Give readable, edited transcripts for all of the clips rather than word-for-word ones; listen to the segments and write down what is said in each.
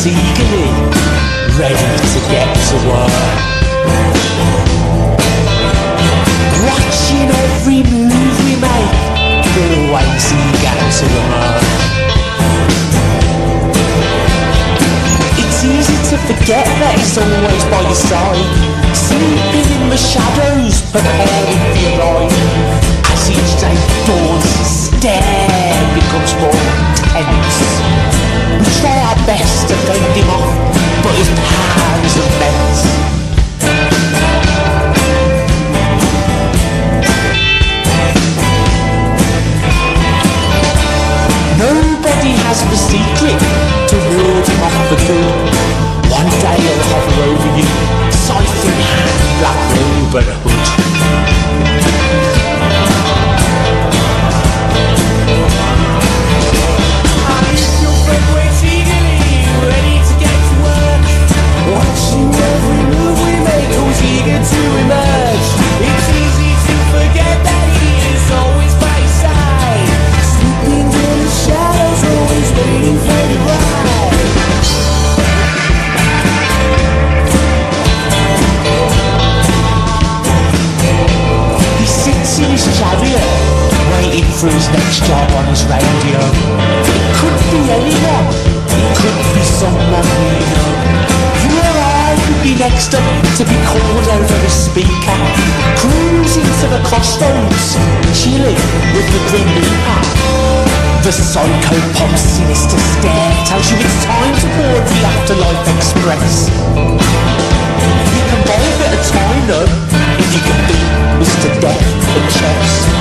eagerly, ready to get to work. Watching every move we make, always eager to emerge. It's easy to forget that it's always by your side, sleeping in the shadows, preparing for your ride. As each day dawns, his stare becomes more intense. We try our best to fend him off, but his power is immense. Nobody has the secret to ward him off for good. One day he'll hover over you, scythe in hand, black robe and hood. Watching every move we make, who's eager to emerge. It's easy to forget that he is always by your side, sleeping in the shadows, always waiting for the ride. He sits in his chariot, waiting for his next job on his radio. It could be anyone, it could be someone we know. Could be next up to be called over the speaker, cruising to the crossroads, chilling with the Grim Reaper. The psycho pop's sinister stare tells you it's time to board the Afterlife Express. You can buy a bit of time though, if you can beat Mr. Death at chess.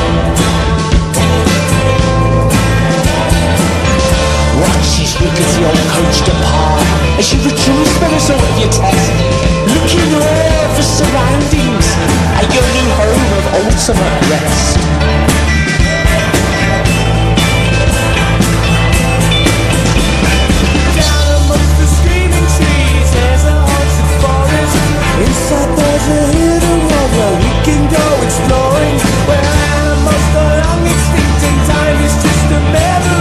Watch his rickety old coach depart as you rejoice for the result of your test, looking all for surroundings at your new home of ultimate rest. Down amongst the screaming trees, there's a haunted forest. Inside there's a hidden world where we can go exploring, where animals go long extinct and time is just a memory.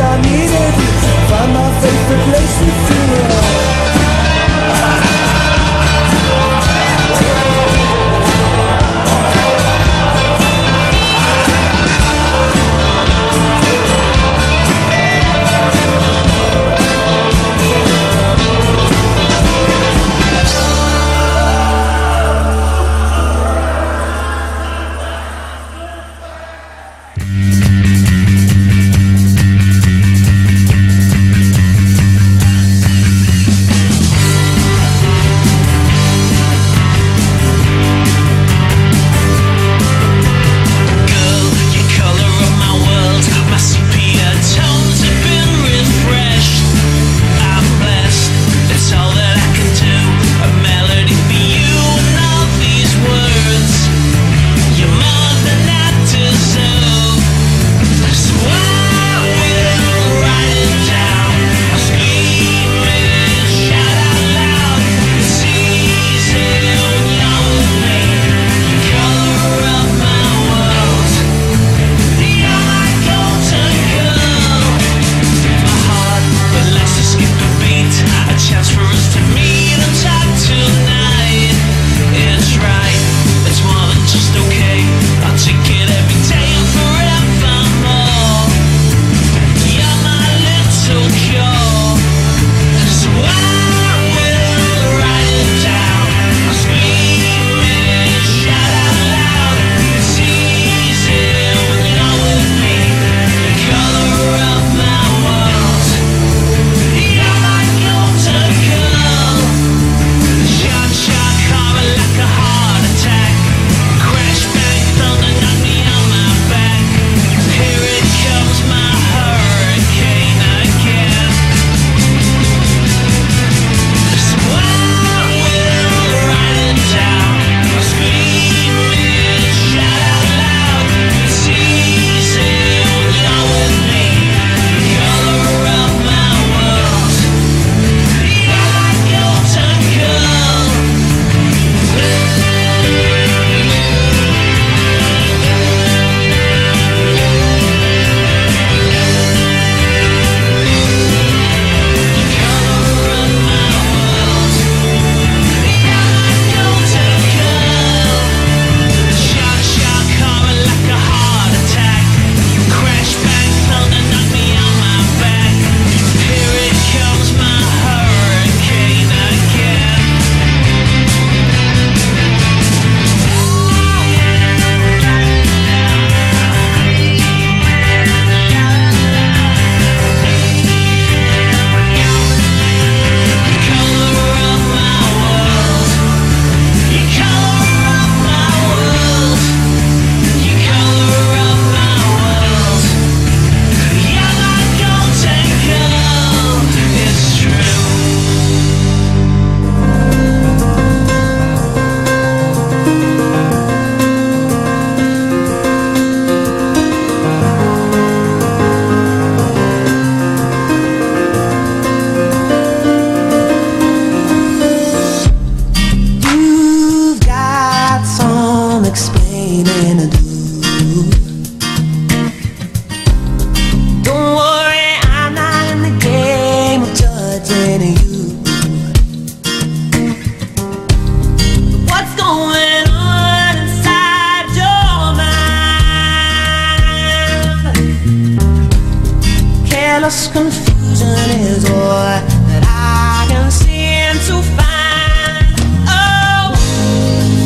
I needed you, find my favorite place with you. jealous confusion is all that I can seem to find. Oh,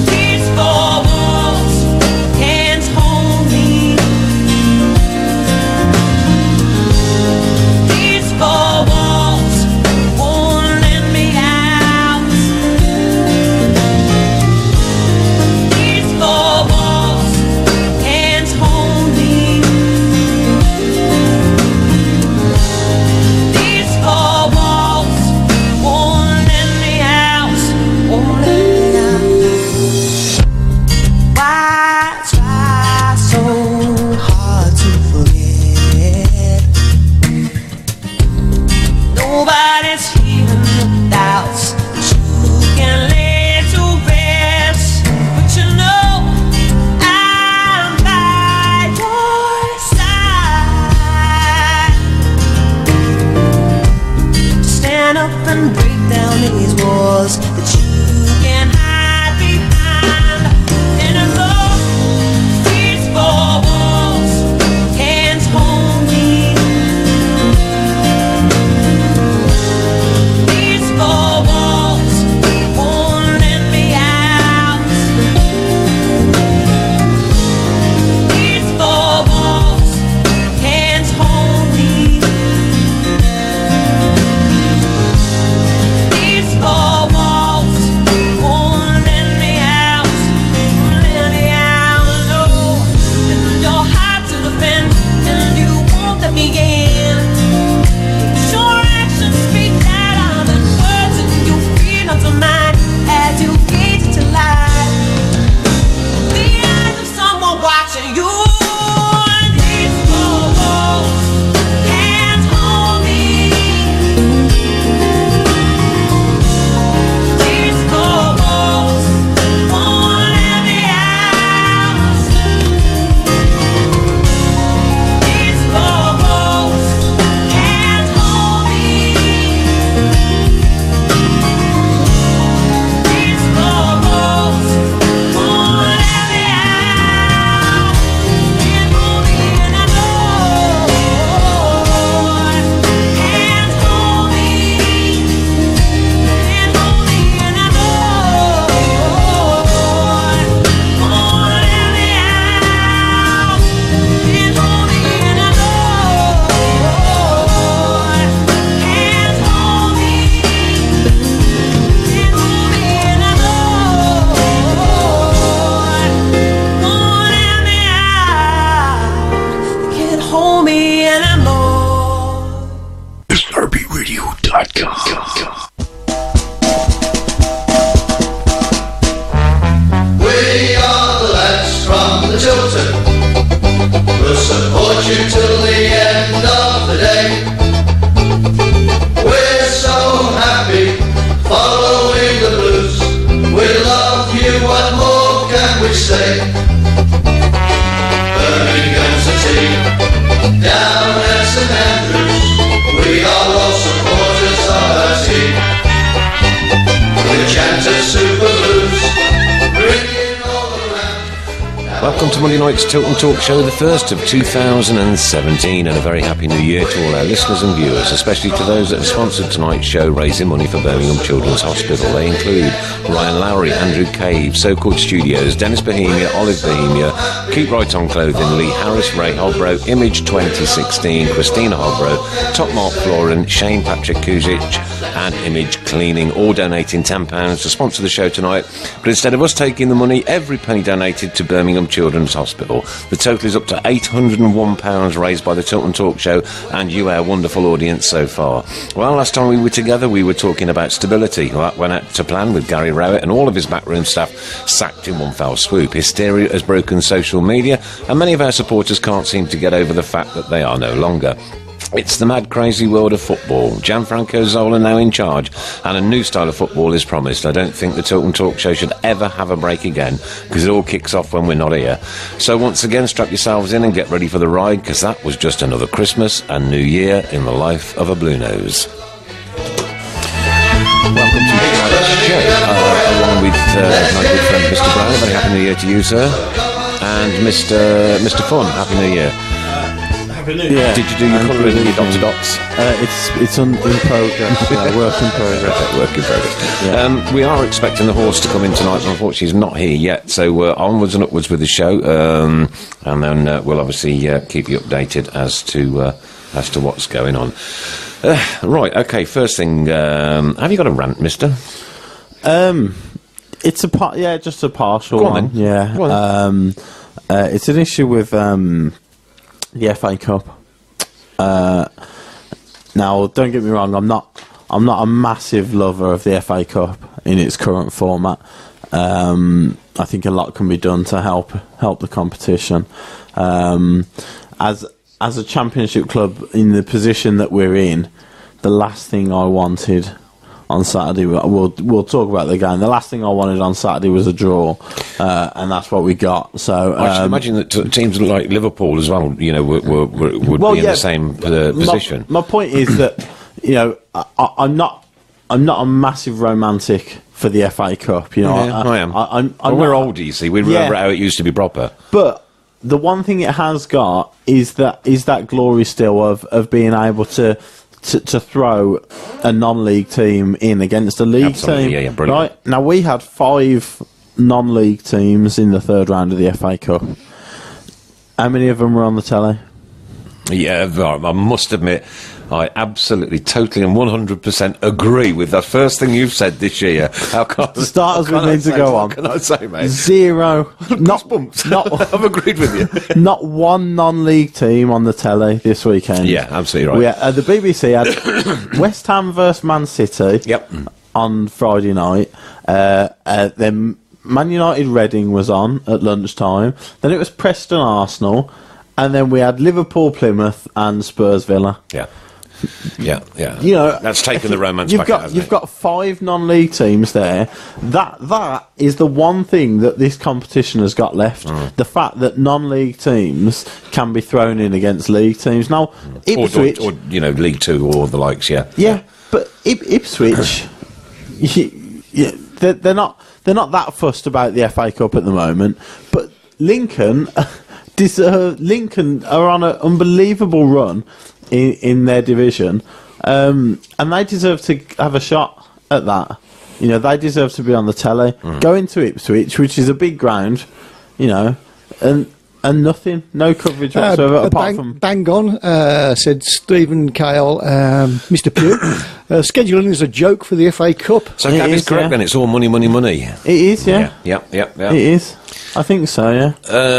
these four walls can't hold me. These four walls won't let me out. These four walls can't hold me. These four walls won't let me out. Won't let me out. Why try so hard to forget? Nobody's hearing the doubts that you can lay to rest. But you know I'm by your side. Stand up and break down these walls that you can hide behind. And as though these four walls can't hold me. These four walls won't let me out. These four walls can't hold me. These four walls won't let me out. Won't let me out, no. And your heart to defend, and you won't let me in. Your actions speak louder than words, and you feel not to mine as you gaze into life. The eyes of someone watching you. These four walls can't hold me. These four walls won't let me out. These four walls can't hold me. These four walls won't let me out. Can't hold me, and I know. Can't hold me. Can't hold me, and I know. Won't let me out. Can't hold me, and I know. Can't hold me. Can't hold me, and I know. Won't let me out. Can't hold me, and I know. RBRadio.com. We are the lads from the Tilton. We'll support you till the end of the day. We're so happy following the blues. We love you, what more can we say? Birmingham's the team, down at St Andrews. We are all supporters of our team. We're chanters super blues, ringing all around. Welcome to Monday night's Tilton Talk Show, the first of 2017, and a very happy new year to all our listeners and viewers, especially to those that have sponsored tonight's show, raising money for Birmingham Children's Hospital. They include Ryan Lowry, Andrew Cave, So-Called Studios, Dennis Bohemia, Olive Bohemia, Keep Right On Clothing, Lee Harris, Ray Hobro, Image 2016, Christina Hobro, Top Mark Florin, Shane Patrick Kuzic, and Image Cleaning, all donating £10 to sponsor the show tonight. But instead of us taking the money, every penny donated to Birmingham Children's Hospital. The total is up to £801 raised by the Tilton Talk Show and you, our wonderful audience, so far. Well, last time we were together, we were talking about stability. Well, that went out to plan with Gary Rowett and all of his backroom staff sacked in one fell swoop. Hysteria has broken social media, and many of our supporters can't seem to get over the fact that they are no longer. It's the mad, crazy world of football. Gianfranco Zola now in charge, and a new style of football is promised. I don't think the Tilton Talk Show should ever have a break again, because it all kicks off when we're not here. So once again, strap yourselves in and get ready for the ride, because that was just another Christmas and New Year in the life of a Blue Nose. Welcome to the show, along with my good friend Mr. Brown. Very happy New Year to you, sir. And Mr. Fun, Happy New Year. Happy New Year. Yeah. Did you do your colouring and your dot to dots? It's in progress. Work in progress. Work in progress. We are expecting the horse to come in tonight, but unfortunately he's not here yet. So onwards and upwards with the show, and then we'll obviously keep you updated as to what's going on. Right. Okay. First thing, have you got a rant, Mister? It's just a partial Go on, one. then. Yeah. Go on. It's an issue with the FA Cup. Now, don't get me wrong. I'm not a massive lover of the FA Cup in its current format. I think a lot can be done to help the competition. As a championship club in the position that we're in, the last thing I wanted on Saturday, we'll talk about the game. The last thing I wanted on Saturday was a draw, and that's what we got. So I should imagine that teams like Liverpool as well, you know, would be in the same position. My point is that, you know, I'm not a massive romantic for the FA Cup. You know, I am. I'm we're old, you see. We remember how it used to be proper. But the one thing it has got is that glory still of being able to throw a non-league team in against a league team. Yeah, brilliant. Right? Now, we had 5 non-league teams in the third round of the FA Cup. How many of them were on the telly? Yeah, I must admit, I absolutely, totally and 100% agree with the first thing you've said this year. The starters we need to go on. What can I say, mate? 0. Not I've agreed with you. Not one non-league team on the telly this weekend. Yeah, absolutely right. The BBC had West Ham versus Man City. Yep. On Friday night. Then Man United Reading was on at lunchtime. Then it was Preston Arsenal. And then we had Liverpool Plymouth and Spurs Villa. Yeah. Yeah. You know, that's taken the romance back, hasn't it? You've got 5 non-league teams there. That is the one thing that this competition has got left. The fact that non-league teams can be thrown in against league teams. Now, Ipswich, or you know, League Two or the likes. Yeah, but Ipswich, they're not that fussed about the FA Cup at the moment. But Lincoln are on an unbelievable run in their division, and they deserve to have a shot at that. You know, they deserve to be on the telly. Going to Ipswich, which is a big ground, you know, and nothing, no coverage whatsoever apart from bang on. Said Stephen Cale, Mr. Pugh. Scheduling is a joke for the FA Cup. So Gabby's correct then. It's all money. It is, yeah. Yeah. It is. I think so, yeah.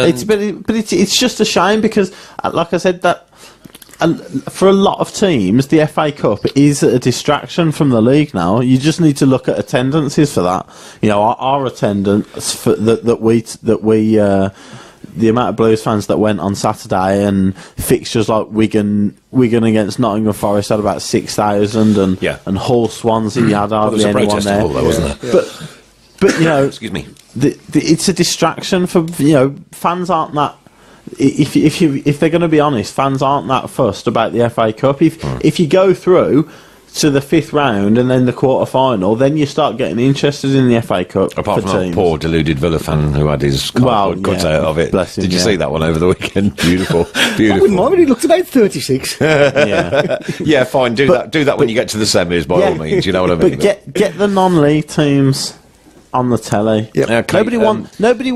It's just a shame because, like I said, that for a lot of teams, the FA Cup is a distraction from the league now. You just need to look at attendances for that. You know, our attendance for that we the amount of Blues fans that went on Saturday, and fixtures like Wigan against Nottingham Forest had about 6,000, and Hull Swansea had hardly anyone there. Hall, though, wasn't there? But you know, excuse me. It's a distraction for, you know, fans aren't that. If they're going to be honest, fans aren't that fussed about the FA Cup. If you go through to the 5th round and then the quarter final, then you start getting interested in the FA Cup. Apart for from teams. that poor deluded Villa fan who had his cardboard cut out of it. Bless him, Did you see that one over the weekend? Beautiful. I wouldn't mind when he looked about 36. Yeah, fine. Do that when you get to the semis, by all means. You know what I mean? But get the non-league teams on the telly. Yep. Okay, Nobody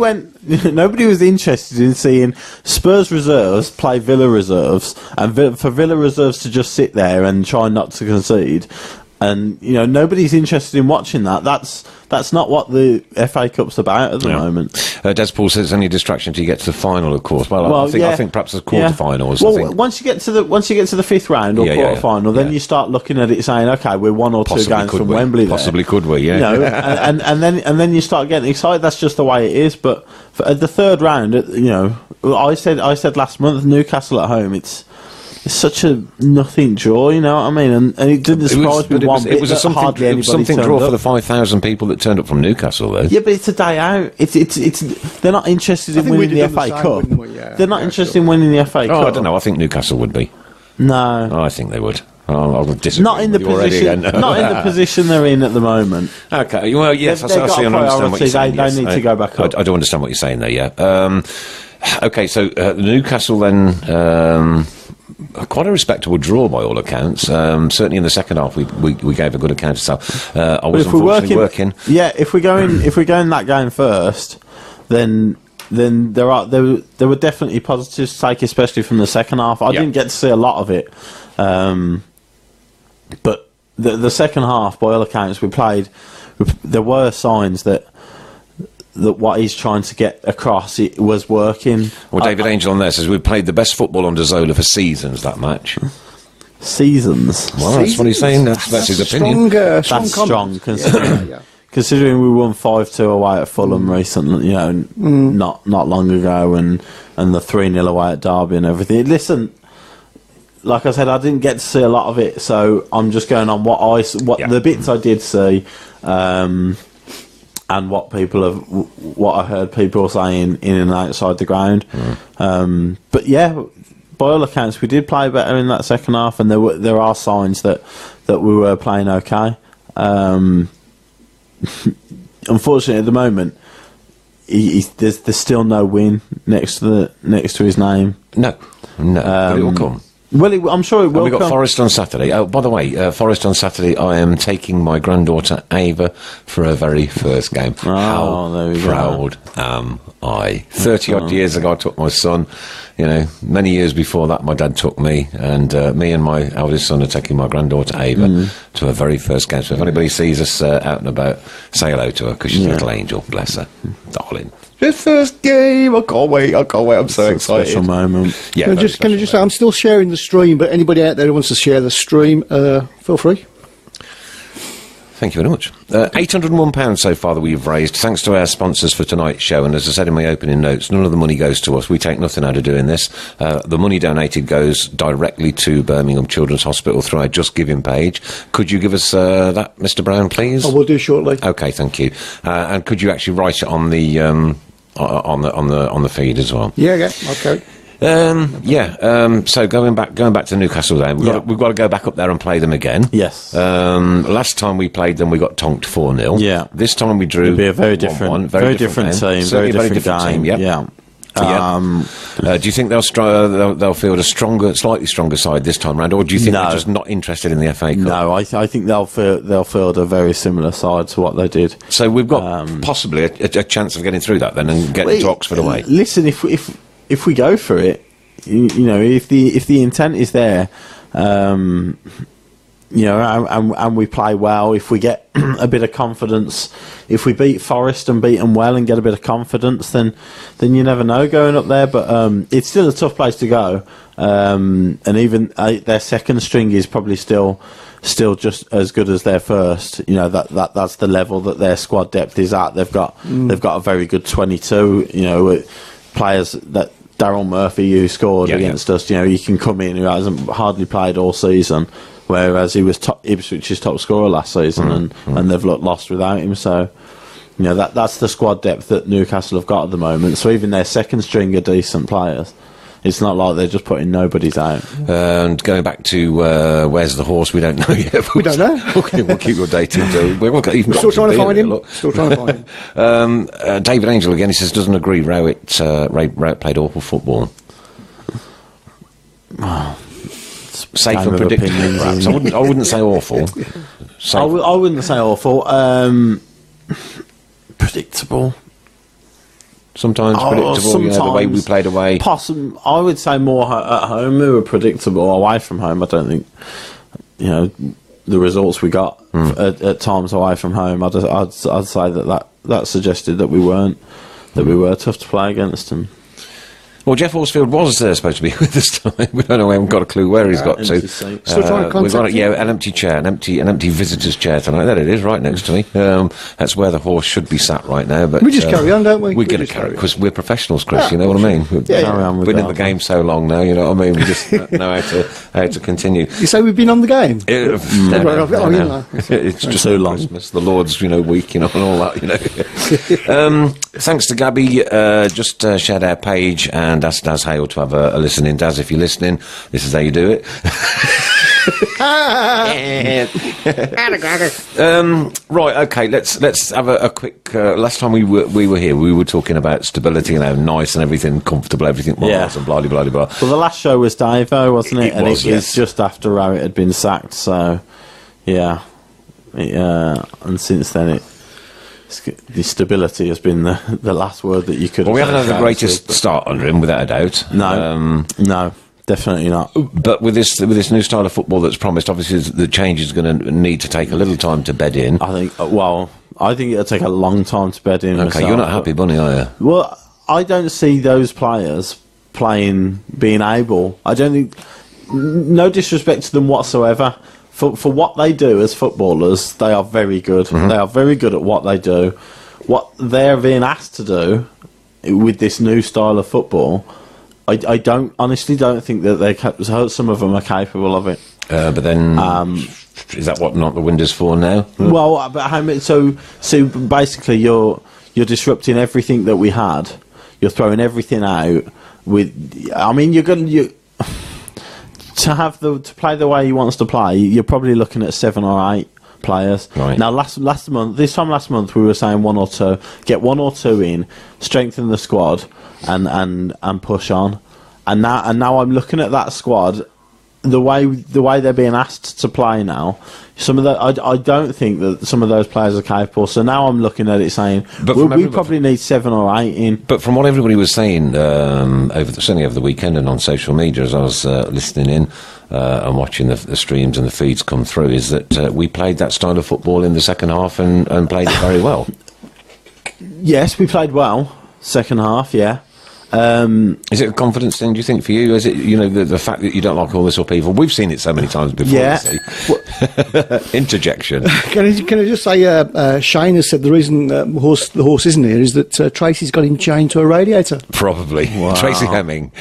was interested in seeing Spurs reserves play Villa reserves, and for Villa reserves to just sit there and try not to concede. And, you know, nobody's interested in watching that. That's not what the FA Cup's about at the moment. Des Paul says it's only a distraction till you get to the final, of course. Well, I think perhaps the quarterfinals. Well, once you get to the 5th round or quarterfinal, then you start looking at it saying, okay, we're 1 or 2 games from Wembley. Possibly could we? Yeah. You know, and then you start getting excited. That's just the way it is. But for the 3rd round, you know, I said last month, Newcastle at home, it's such a nothing draw, you know what I mean? And it didn't surprise me one bit. It was something draw for the 5,000 people that turned up from Newcastle, though. Yeah, but it's a day out. They're not interested in winning the FA Cup. They're not interested in winning the FA Cup. I don't know. I think Newcastle would be. No, I think they would. I'll disagree. Not in the position. Not in the position they're in at the moment. Okay. Well, yes, I see. I understand what you're saying. They need to go back up. I do understand what you're saying there. Yeah. Okay. So Newcastle then. quite a respectable draw by all accounts. Certainly in the second half, we gave a good account of ourselves. I was unfortunately working. Yeah, if we go in that game first, then there were definitely positives to take, especially from the second half. I didn't get to see a lot of it, but the second half, by all accounts, we played. There were signs that what he's trying to get across, it was working. Well, David Angel on there says we played the best football under Zola for seasons. That match. Seasons. Well, that's what he's saying. That's his opinion. That's strong, considering we won 5-2 away at Fulham recently. Not long ago, and the 3-0 away at Derby and everything. Listen, like I said, I didn't get to see a lot of it, so I'm just going on the bits I did see. And what I heard people saying in and outside the ground. But yeah, by all accounts, we did play better in that second half, and there are signs that we were playing okay. Unfortunately, at the moment, there's still no win next to his name. No, but it will come. Well, I'm sure it will. We got Forest on Saturday. Oh, by the way, Forest on Saturday. I am taking my granddaughter Ava for her very first game. How proud am I? 30-odd years ago, I took my son. Many years before that, my dad took me, and me and my eldest son are taking my granddaughter Ava to her very first game. So if anybody sees us out and about, say hello to her, because she's a little angel. Bless her, darling. This first game, I can't wait. I'm so excited. Special moment. Yeah. Can I just say, I'm still sharing the stream, but anybody out there who wants to share the stream, feel free. Thank you very much. £801 so far that we've raised, thanks to our sponsors for tonight's show. And as I said in my opening notes, none of the money goes to us. We take nothing out of doing this. The money donated goes directly to Birmingham Children's Hospital through our Just Giving page. Could you give us that, Mr. Brown, please? I will do shortly. Okay, thank you. And could you actually write it on the on the feed as well? Yeah. Okay. So going back to Newcastle then, we've got to go back up there and play them again. Yes. Last time we played them, we got tonked 4-0. Yeah. This time we drew. It'll be a very different team, very different game. Yep. Yeah. Do you think they'll field a slightly stronger side this time round, or do you think they're just not interested in the FA Cup? No, I think they'll field a very similar side to what they did. So we've got possibly a chance of getting through that then and getting to Oxford away. Listen, if we go for it, if the intent is there, and we play well, if we get a bit of confidence, if we beat Forest and beat them well and get a bit of confidence, then you never know going up there. But it's still a tough place to go, and even their second string is probably still just as good as their first. That's the level that their squad depth is at. They've got a very good 22. Players that Daryl Murphy, who scored against us, he can come in, who hasn't hardly played all season, whereas he was Ipswich's top scorer last season, and they've lost without him. So, that's the squad depth that Newcastle have got at the moment. So even their second string are decent players. It's not like they're just putting nobodies out. And going back to where's the horse, we don't know yet. We don't know. Okay, we'll keep updated. We're still trying to find him. Still trying to find him. David Angel again. He says doesn't agree. Rowett played awful football. Safe and predictable. Perhaps. I wouldn't say awful. I wouldn't say awful. Predictable. Sometimes predictable, the way we played away. I would say more at home we were predictable. Away from home, I don't think. The results we got at times away from home. I'd say that suggested that we weren't. That we were tough to play against them. Well, Geoff Horsefield was supposed to be with us tonight. We don't know. We haven't got a clue where he's got to. Still trying to contact we've got an empty chair, an empty visitor's chair tonight. There it is, right next to me. That's where the horse should be sat right now. But we just carry on, don't we? We're going to carry because we're professionals, Chris. You know what I mean? We've been in the game so long now. You know what I mean? We just know how to continue. You say we've been on the game? No. It's just so long. Christmas, the Lord's week, and all that. Thanks to Gabby. Just shared our page and asked Daz Hale to have a listen in. Daz, if you're listening, this is how you do it. Right, okay. Let's have a quick. Last time we were here, we were talking about stability and how nice and everything, comfortable everything was, and blah blah blah blah. Well, the last show was Davo, wasn't it? It was, it was just after Rowett had been sacked. So, yeah, and since then the stability has been the last word that you could. Well, we haven't had the greatest start under him, without a doubt. No, no. Definitely not. But with this new style of football that's promised, obviously the change is going to need to take a little time to bed in. I think. I think it'll take a long time to bed in. Okay, myself, you're not happy, Bunny, are you? Well, I don't see those players being able. I don't think. No disrespect to them whatsoever. For what they do as footballers, they are very good. Mm-hmm. They are very good at what they do. What they're being asked to do with this new style of football, I honestly don't think that some of them are capable of it. But then, is that what not the Windows for now? Well, but how many? So basically, you're disrupting everything that we had. You're throwing everything out. You're going to play the way he wants to play. You're probably looking at 7 or 8 players. Right. Now, last month, we were saying 1 or 2. Get 1 or 2 in, strengthen the squad, and push on. And now I'm looking at that squad, the way they're being asked to play now. I don't think that some of those players are capable. So now I'm looking at it saying we probably need 7 or 8 in. But from what everybody was saying certainly over the weekend and on social media, as I was listening in and watching the streams and the feeds come through, is that we played that style of football in the second half and played it very well. Yes, we played well second half. Yeah. Is it a confidence thing, do you think, for you? Is it, the fact that you don't like all this upheaval? We've seen it so many times before. Yeah. Interjection. Can I just say, Shane has said the reason the horse isn't here is that Tracy's got him chained to a radiator. Probably. Wow. Tracy Hemming,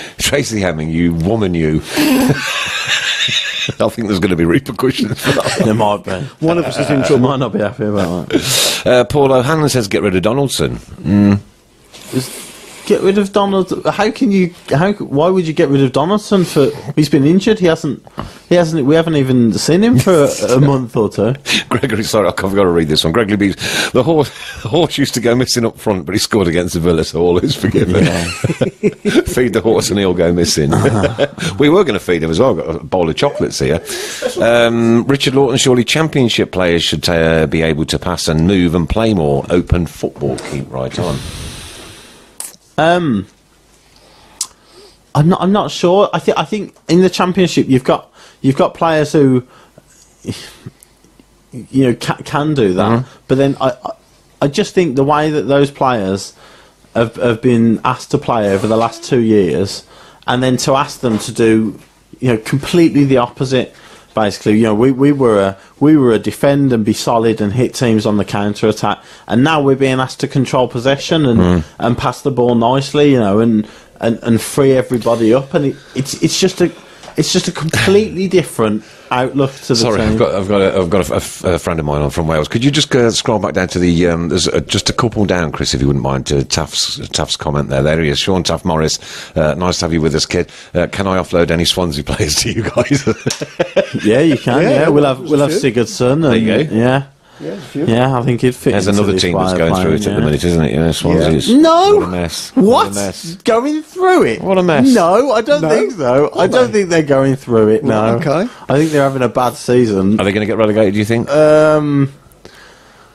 you woman, you. I think there's going to be repercussions for that. There might be. One of us is in trouble. Might not be happy about that. Paul O'Hanlon says get rid of Donaldson. Get rid of Donald? Why would you get rid of Donaldson? He's been injured. He hasn't. We haven't even seen him for a month or 2. Gregory, sorry, I've got to read this one. Gregory Bees, the horse used to go missing up front, but he scored against the Villa, so all is forgiven. Yeah. Feed the horse and he'll go missing. We were going to feed him as well. Got a bowl of chocolates here. Richard Lawton, surely Championship players should be able to pass and move and play more open football. Keep right on. I'm not sure. I think in the Championship you've got players who can do that. Mm-hmm. But then I just think the way that those players have been asked to play over the last 2 years, and then to ask them to do completely the opposite. Basically, we were a defend and be solid and hit teams on the counter attack, and now we're being asked to control possession and pass the ball nicely, and free everybody up, and it's just a completely different outlook to the team. I've got a friend of mine on from Wales. Could you just scroll back down to the there's just a couple down, Chris, if you wouldn't mind, to Taff's comment there. There he is, Sean Taff Morris. Nice to have you with us, kid. Can I offload any Swansea players to you guys? Yeah, you can. Yeah, we'll have Sigurdsson. There you go. Yeah. Yeah, I think it fits. There's another team that's going through it at the minute, isn't it? Swansea's. No! What a mess. What? Going through it? What a mess. No, I don't think so. I don't think they're going through it, no. Okay. I think they're having a bad season. Are they going to get relegated, do you think?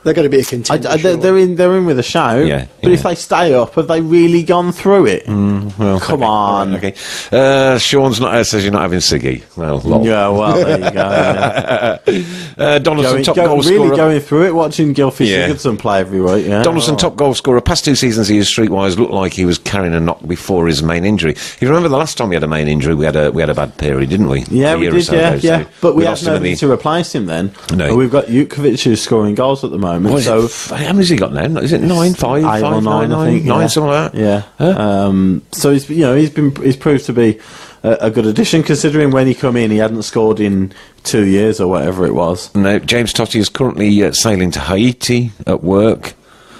They're going to be a contender. They're in with a shout. Yeah. But if they stay up, have they really gone through it? Well, come on. Okay. Sean's says you're not having Siggy. Well, lol. Yeah, well, there you go. Donaldson, top goal scorer. Really going through it, watching Gylfi Sigurdsson play every week. Yeah. Donaldson, top goal scorer. Past 2 seasons, he was streetwise. Looked like he was carrying a knock before his main injury. If you remember the last time we had a main injury, we had a bad period, didn't we? Yeah, we did. Yeah. But we had nobody to replace him then. No. We've got Jutkovic who's scoring goals at the moment. So. How many has he got now? Is it 9, 5, 8 or 9? I think 9, something like that. Yeah. Huh? So he's proved to be a good addition, considering when he come in he hadn't scored in 2 years or whatever it was. No, James Totti is currently sailing to Haiti at work.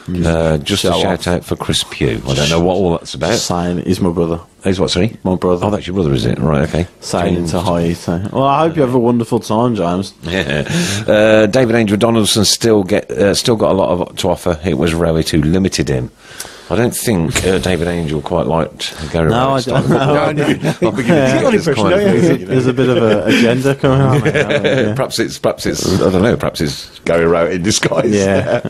Just a shout out for Chris Pugh. I don't know what all that's about. Saying he's my brother. He's what, sorry? My brother. Oh, that's your brother, is it? Right, okay. Saying to hi. Well, I hope you have a wonderful time, James. Yeah. David Angel Donaldson still got a lot to offer. It was Rowett who limited him. I don't think David Angel quite liked Gary Rowett. No, I don't know. I'm beginning to get this kind of feeling. There's a bit of an agenda coming on. Yeah. Perhaps it's I don't know. Perhaps it's Gary Rowett in disguise. Yeah.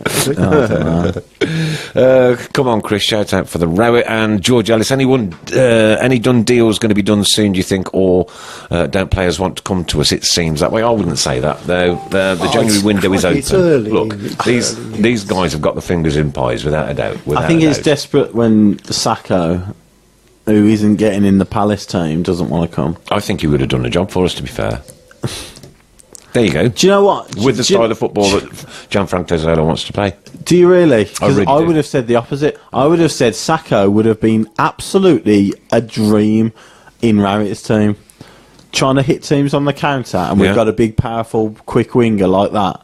Come on, Chris. Shout out for the Rowett and George Ellis. Any done deals going to be done soon? Do you think, or don't players want to come to us? It seems that way. I wouldn't say that though. The January window is open. It's early. Look, these guys have got the fingers in pies without a doubt. I think it's desperate when Sacco, who isn't getting in the Palace team, doesn't want to come. I think he would have done a job for us, to be fair. There you go. Do you know what? With the style of football that Gianfranco Zola wants to play. Do you really? I really I do. would have said the opposite. I would have said Sacco would have been absolutely a dream in Rowett's team. Trying to hit teams on the counter, and we've got a big, powerful, quick winger like that.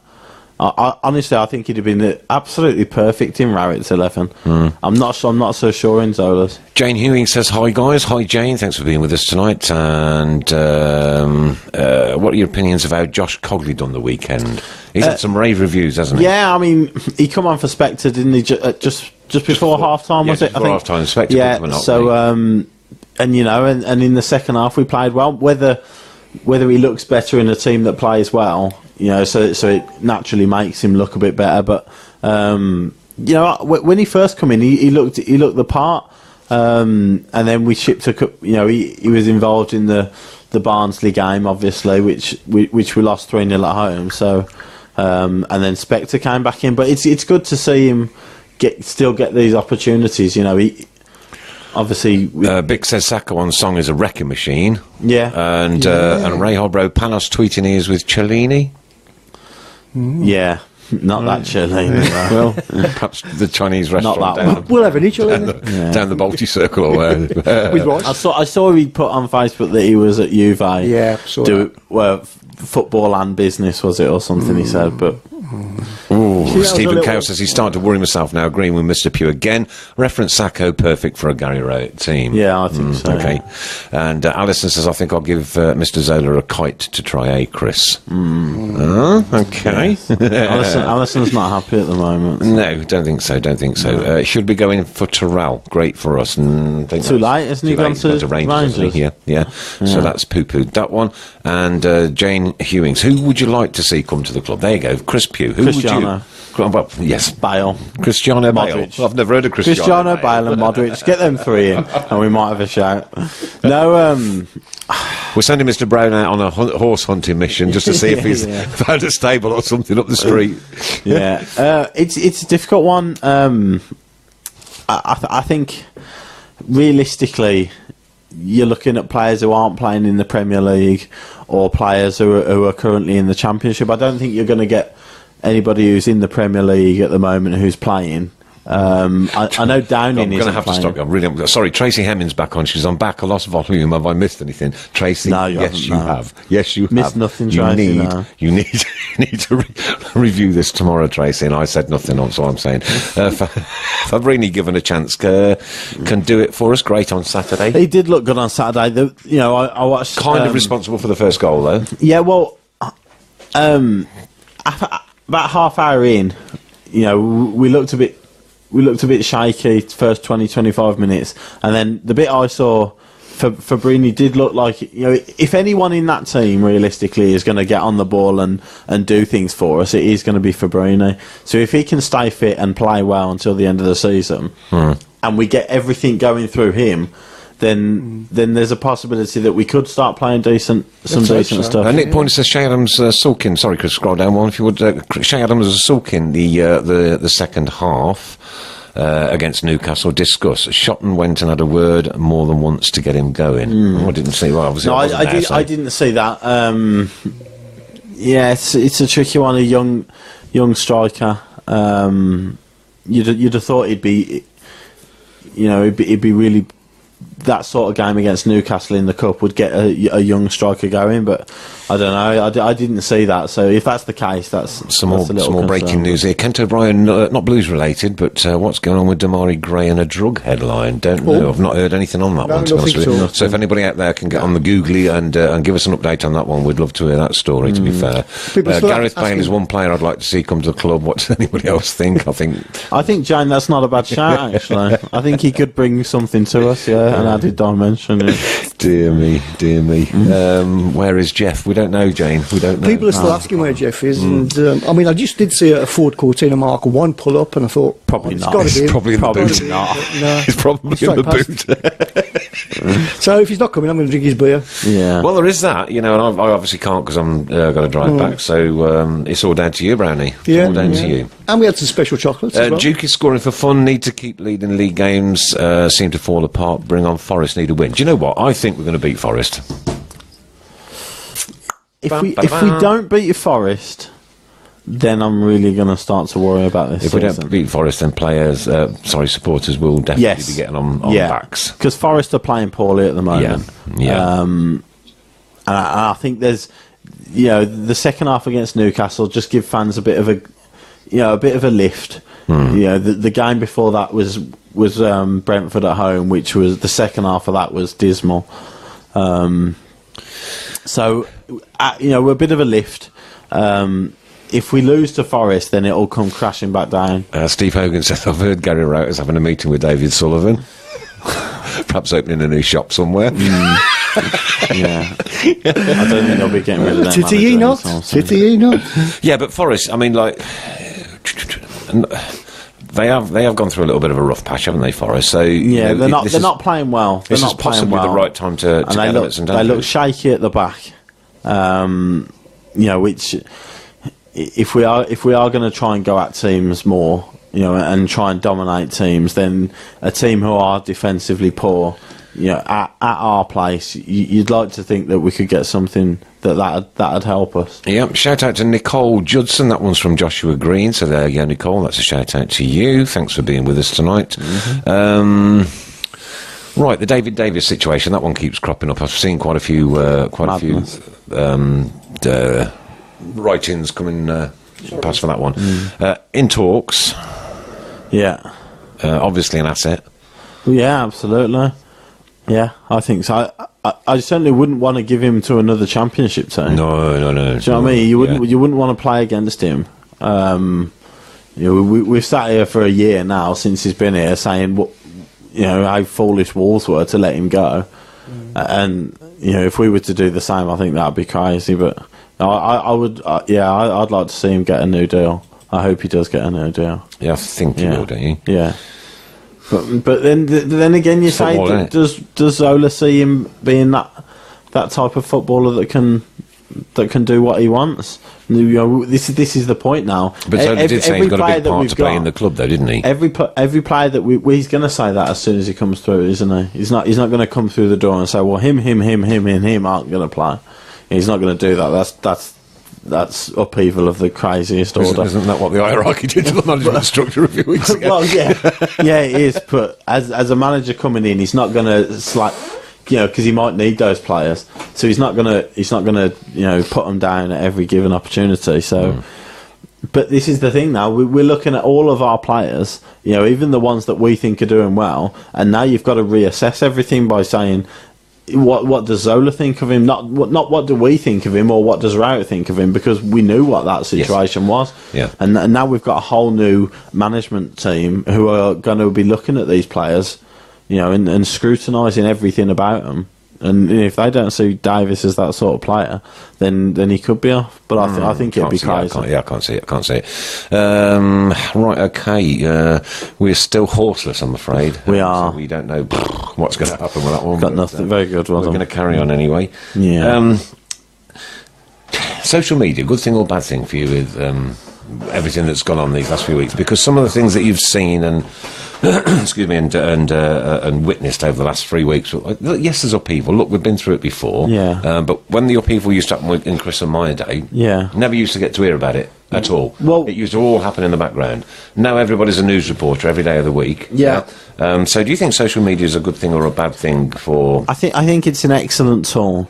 Honestly, I think he'd have been absolutely perfect in Rowett's 11. I'm not so sure in Zola's. Jane Hewing says, hi guys. Hi Jane, thanks for being with us tonight. And what are your opinions of how Josh Cogley done the weekend? He's had some rave reviews, hasn't he? Yeah, I mean, he come on for Spectre, didn't he? Just before half time, was it? Before half time, Spectre. Yeah. So, and you know, and in the second half we played well. Whether he looks better in a team that plays well, you know, so it naturally makes him look a bit better. But you know, when he first come in, he looked the part, and then we shipped you know, he was involved in the Barnsley game, obviously, which we lost 3-0 at home. So and then Spectre came back in, but it's good to see him still get these opportunities. You know, he. Obviously, Bick says Sacco on song is a wrecking machine. Yeah, and Ray Hobro Panos tweeting he is with Cellini. Yeah, not that Cellini. Well, perhaps the Chinese restaurant. Not that down one. We'll have an each other. down the Balti Circle or where. With Ross. I saw he put on Facebook that he was at Juve. Yeah, saw that. Football and business, was it, or something? He said, but. Ooh, Stephen Cow says he's starting to worry himself now, agreeing with Mr. Pugh again. Reference Sacco, perfect for a Gary Rowett team. Yeah, I think so. Okay. And Alison says, I think I'll give Mr. Zola a kite to try Chris. Okay. Alison's not happy at the moment. No, don't think so. Should be going for Terrell. Great for us. And too late, isn't he? Gone to Rangers, isn't he? Yeah. So that's poo-pooed that one. And Jane Hewings, who would you like to see come to the club? There you go, Chris Pugh. Who Cristiano. would you? Well, yes, Bale. Cristiano Modric. Bale. I've never heard of Cristiano Bale and Modric. Get them three in, and we might have a shout. No, we're sending Mr. Brown out on a horse hunting mission just to see if he's found a stable or something up the street. Yeah, it's a difficult one. I think realistically, you're looking at players who aren't playing in the Premier League or players who are currently in the Championship. I don't think you're going to get anybody who's in the Premier League at the moment who's playing. I know Downing I'm going to have to stop you. I'm sorry, Tracy Hemmings back on. She's on back. I lost volume. Have I missed anything? Tracy? No, you yes, you have. Yes, you missed have. Nothing, Tracy. You need to review this tomorrow, Tracy. And I said nothing. That's all I'm saying. Fabrini, given a chance, can do it for us. Great on Saturday. He did look good on Saturday. You know, I watched. Kind of responsible for the first goal, though. Yeah, well, about half hour in, you know, we looked a bit shaky first 20-25 minutes, and then the bit I saw, Fabrini did look like, you know, if anyone in that team realistically is going to get on the ball and do things for us, it is going to be Fabrini. So if he can stay fit and play well until the end of the season, and we get everything going through him, then there's a possibility that we could start playing decent stuff. And Nick Pointer says Shay Adams sulking. Sorry, Chris, scroll down one if you would. Shay Adams is sulking the second half against Newcastle. Discuss. Shotton went and had a word more than once to get him going. I didn't see. Well, obviously, no, I didn't see that. Yeah, it's a tricky one. A young striker. You'd have thought he'd be, you know, he'd be really that sort of game against Newcastle in the Cup would get a young striker going, but I don't know. I didn't see that. So if that's the case, that's some more breaking news here. Kent O'Brien, not Blues related, but what's going on with Damari Gray and a drug headline? Don't know. I've not heard anything on that one. To be honest with you. So if anybody out there can get on the Googly and give us an update on that one, we'd love to hear that story. To be fair, Gareth Bale is one player I'd like to see come to the club. What does anybody else think? I think Jane, that's not a bad shout. Actually, I think he could bring something to us. Yeah, an added dimension. Yeah. Dear me. Where is Geoff? We don't know, Jane. We don't know. People are still asking where Geoff is, and I mean, I just did see a Ford Cortina Mark 1 pull up, and I thought probably not. He's probably in the boot. Not. No, he's probably in the boot. So if he's not coming, I'm going to drink his beer. Yeah. Well, there is that, and I obviously can't because I'm got to drive back. So it's all down to you, Brownie. Yeah, all down to you. And we had some special chocolates as well. Duke is scoring for fun. Need to keep leading league games. Seem to fall apart. Bring on Forest. Need a win. Do you know what? I think we're going to beat Forest. If we don't beat Forest, then I'm really going to start to worry about this. If we don't beat Forest, then supporters will definitely be getting on backs. Because Forest are playing poorly at the moment. Yeah. And I think there's, the second half against Newcastle just give fans a bit of a lift. The game before that was Brentford at home, which was the second half of that was dismal. So, we're a bit of a lift. If we lose to Forest, then it'll come crashing back down. Steve Hogan says, I've heard Gary Routers having a meeting with David Sullivan. Perhaps opening a new shop somewhere. Yeah. I don't think they'll be getting rid of that. Titty not. Yeah, but Forest, I mean, they have gone through a little bit of a rough patch, haven't they, Forest? So they're not playing well. This is possibly the right time to get they look shaky at the back. Which if we are going to try and go at teams more, and try and dominate teams, then a team who are defensively poor, at our place, you'd like to think that we could get something that'd help us. Yeah, shout out to Nicole Judson. That one's from Joshua Green. So there you go, Nicole. That's a shout out to you. Thanks for being with us tonight. Right, the David Davis situation. That one keeps cropping up. I've seen quite a few write-ins coming past for that one. In talks. Yeah. Obviously an asset. Yeah, absolutely. Yeah, I think so. I certainly wouldn't want to give him to another championship team. No. Do you know what I mean? You wouldn't want to play against him. We've sat here for a year now since he's been here, saying how foolish Wolves were to let him go. And if we were to do the same, I think that'd be crazy. But I would. I'd like to see him get a new deal. I hope he does get a new deal. Yeah, I think he will, don't you? Yeah. But then again, you say, does Zola see him being that type of footballer that can do what he wants? This is the point now. But Zola did say he's got a big part to play in the club, though, didn't he? Every player that he's going to say that as soon as he comes through, isn't he? He's not going to come through the door and say, well, him, aren't going to play. He's not going to do that. That's upheaval of the craziest order. Isn't that what the hierarchy did to the management structure a few weeks ago? Well, yeah, it is. But as a manager coming in, he's not going to because he might need those players. So he's not going to put them down at every given opportunity. So, but this is the thing now. We're looking at all of our players, even the ones that we think are doing well, and now you've got to reassess everything by saying, What does Zola think of him? Not what do we think of him, or what does Router think of him? Because we knew what that situation was. Yeah. And now we've got a whole new management team who are going to be looking at these players, and scrutinising everything about them. And if they don't see Davis as that sort of player, then he could be off. But I think it'd be crazy. I can't see it. Right, okay. We're still horseless, I'm afraid. We are. So we don't know what's going to happen with that one. Got nothing very good. We're going to carry on anyway. Yeah. Social media, good thing or bad thing for you with everything that's gone on these last few weeks? Because some of the things that you've seen and excuse me, and witnessed over the last 3 weeks. Yes, there's upheaval. Look, we've been through it before. Yeah. But when the upheaval used to happen in Chris and my day, never used to get to hear about it. at all. Well- it used to all happen in the background. Now everybody's a news reporter every day of the week. Yeah. So do you think social media is a good thing or a bad thing for... I think it's an excellent tool.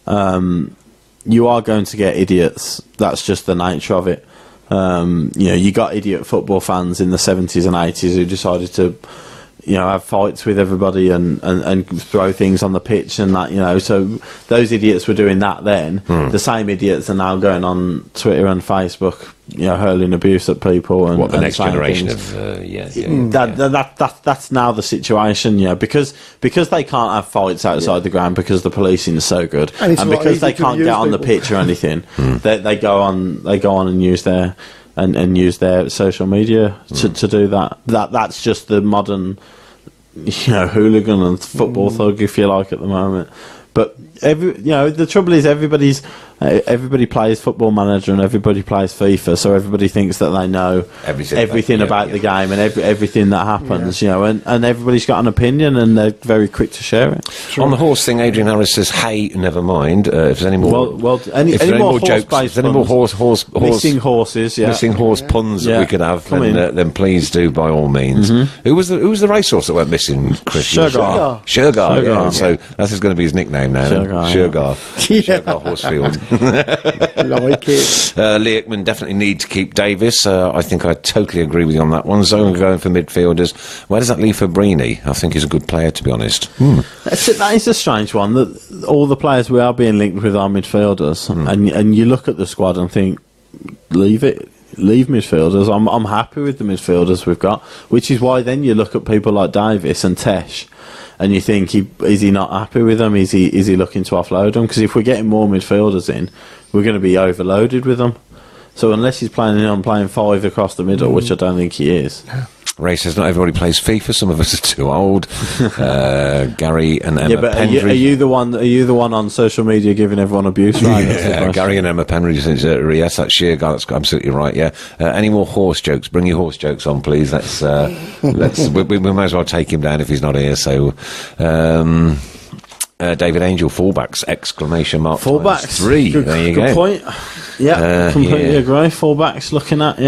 You are going to get idiots. That's just the nature of it. You got idiot football fans in the 70s and 80s who decided to, have fights with everybody and throw things on the pitch and that, so those idiots were doing that then. The same idiots are now going on Twitter and Facebook, hurling abuse at people and the next generation things. That's now the situation, because they can't have fights outside the ground because the policing is so good, and because they can't get on the pitch or anything, they go on and use their use their social media to do that. That's just the modern, hooligan and football thug, if you like, at the moment. But the trouble is everybody plays Football Manager and everybody plays FIFA, so everybody thinks that they know everything about the game and everything that happens, and everybody's got an opinion and they're very quick to share it. On the horse thing, Adrian Harris says, "Hey, never mind. If there's any more, any more jokes, if any more horse missing horses, missing horse puns that we could have, then please do by all means." Who was the racehorse that went missing? Chris? Sugar. Yeah. So that's going to be his nickname now. Sugar. Sugar Horsefield. Like it. Lee Hickman definitely need to keep Davis. I think I totally agree with you on that one. So I'm going for midfielders. Where does that leave Fabrini? I think he's a good player, to be honest. That is a strange one. That all the players we are being linked with are midfielders, and you look at the squad and think, leave midfielders. I'm happy with the midfielders we've got, which is why then you look at people like Davis and Tesh, and you think, is he not happy with them? Is he looking to offload them? Because if we're getting more midfielders in, we're going to be overloaded with them. So unless he's planning on playing 5 across the middle, which I don't think he is. Ray says not everybody plays FIFA. Some of us are too old. Gary and Emma Pendry. Are you the one on social media giving everyone abuse? Right? Yeah, Gary and Emma Pendry says yes, that's sheer guy. That's absolutely right. Yeah. Any more horse jokes? Bring your horse jokes on, please. Let's we might as well take him down if he's not here. So. David Angel, fullbacks, exclamation mark. Fullbacks. 3. There you go. Good point. Yeah, completely agree. Fullbacks looking at,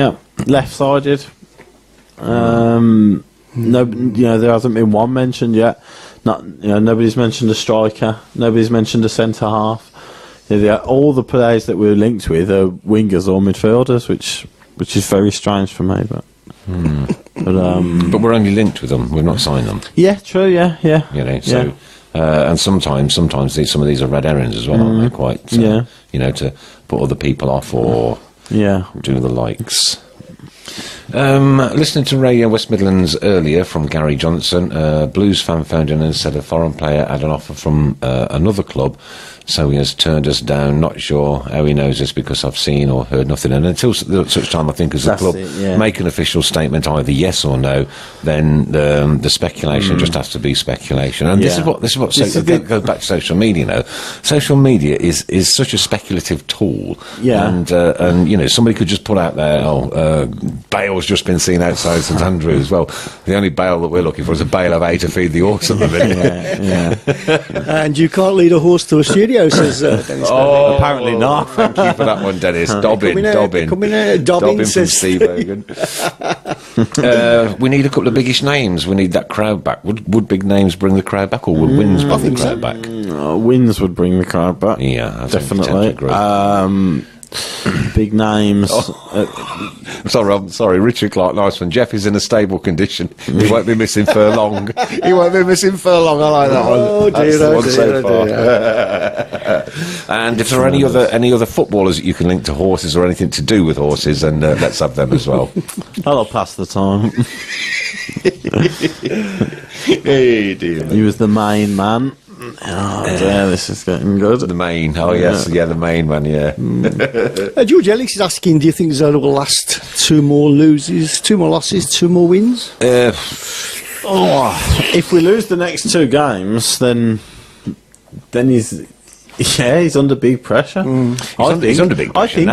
left-sided. No, there hasn't been one mentioned yet. Nobody's mentioned a striker. Nobody's mentioned a centre half. All the players that we're linked with are wingers or midfielders, which is very strange for me. But but we're only linked with them. We've not signed them. Yeah, true. Yeah. So. And sometimes some of these are red herrings as well, aren't they? Quite, to put other people off or do the likes. Listening to Radio West Midlands earlier from Gary Johnson, Blues fan phoned in and said a foreign player had an offer from another club, so he has turned us down. Not sure how he knows this because I've seen or heard nothing. And until such time, I think, as the club make an official statement, either yes or no, then the speculation just has to be speculation. And this is what goes back to social media. Now, social media is such a speculative tool. Yeah. And somebody could just put out there, Bale's just been seen outside St Andrews. Well, the only bale that we're looking for is a bale of hay to feed the horse at the minute. And you can't lead a horse to a studio, says Dennis. Apparently not. Thank you for that one, Dennis. Dobbin says from Steve Hogan. We need a couple of biggish names. We need that crowd back. Would big names bring the crowd back, or would wins bring the crowd back? Wins would bring the crowd back. Yeah, definitely. Big names. Sorry, Richard Clark, nice one. Geoff is in a stable condition. He won't be missing for long. I like that one. Oh dear, so far. And if there are any other footballers that you can link to horses or anything to do with horses, then let's have them as well. I'll pass the time. Hey, dear. He was the main man. This is getting good. The main, the main one, George Ellis is asking, do you think Zola will last 2 more losses, 2 more losses, 2 more wins? If we lose the next 2 games, then he's under big pressure. He's under big pressure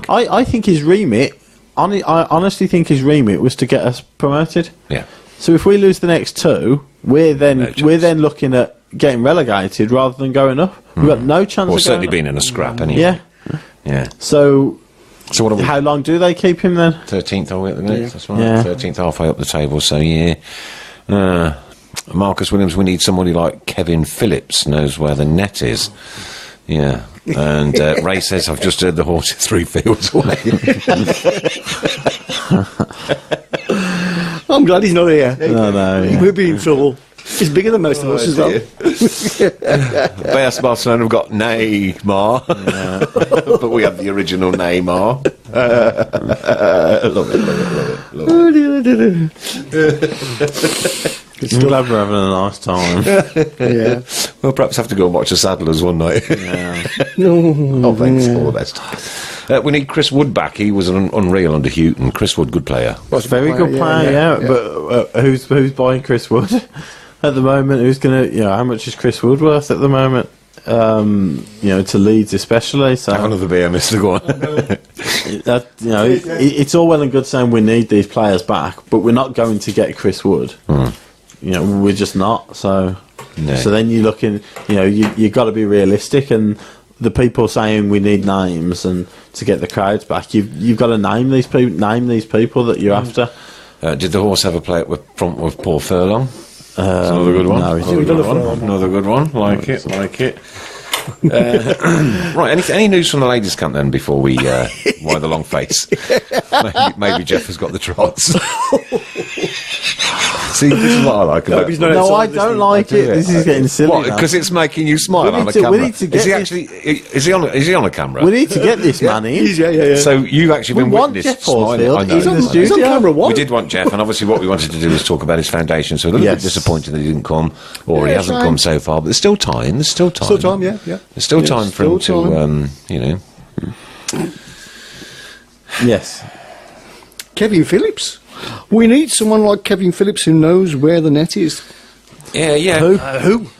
I think his remit, I honestly think his remit was to get us promoted. Yeah. So if we lose the next 2, we're then looking at getting relegated rather than going up. We've got no chance of certainly being in a scrap anyway. Yeah. So So what are we? How long do they keep him then? 13th are we at the minute? Yeah. That's right. Yeah. 13th, halfway up the table. So yeah. Marcus Williams, we need somebody like Kevin Phillips, knows where the net is. Yeah. And Ray says, I've just heard the horse 3 fields away. I'm glad he's not here. No. We'll be in trouble. He's bigger than most of us as well. Best Barcelona have got Neymar, but we have the original Neymar. Love it. Oh, dear. I'm glad we're having a nice time. Yeah. We'll perhaps have to go and watch the Saddlers one night. Yeah. Oh, thanks. All the best. We need Chris Wood back. He was unreal under Houghton. Chris Wood, good player. Well, very good player, yeah. But who's buying Chris Wood at the moment? Who's going to, how much is Chris Wood worth at the moment? To Leeds especially. So Have another beer, Mr. Go on. it's all well and good saying we need these players back, but we're not going to get Chris Wood. We're just not. So, No. so then you're looking. You've got to be realistic, and the people saying we need names and to get the crowds back, you've got to name these people. Name these people that you're after. Did the horse ever play it with Paul Furlong? That's another good one. No, Another good one. Like it. Right, any news from the ladies' camp then before we why the long face? Maybe Geoff has got the trots. See, this is what I like about it. No, I don't like it. This is getting silly. What? Because it's making you smile on the we camera. need to get is he this- actually? Is he on a camera? We need to get this man in. Yeah. So you've actually We been want witness Geoff smiling. Horsfield. I know. He's on the He's on studio. camera, what? We did want Geoff, and obviously what we wanted to do was talk about his foundation. So a little bit Yes. disappointed that he didn't come, or he Yeah, hasn't shame. come so far. But there's still time. There's still time. Still time, yeah. There's still time for him still to, Yes. Kevin Phillips. We need someone like Kevin Phillips who knows where the net is. Yeah. Who?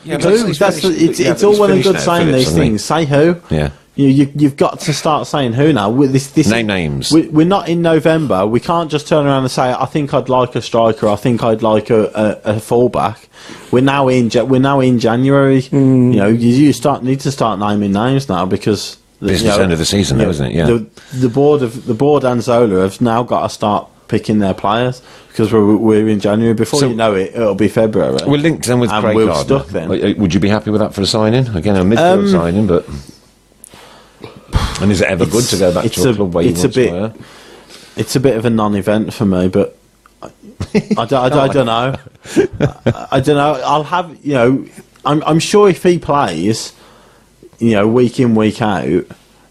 Yeah, but Who? he's That's finished- it's but all he's well and finished good now, saying Phillips, these hasn't he? things. Say who. Yeah. You've got to start saying who now. This Name names. We're not in November. We can't just turn around and say, "I think I'd like a striker. I think I'd like a fullback." We're now in January. You need to start naming names now because Business end of the season, though, isn't it? Yeah. The board and Zola have now got to start picking their players because we're in January. Before So- you know it, it'll be February. We're linked then with And Craig we're Gardner. stuck then. Would you be happy with that for a signing? Again, a midfield signing, but... And is it ever good to go back to a club where you want to play? It's a bit of a non-event for me, but I don't know. I don't know. I'll have I'm sure if he plays, week in week out,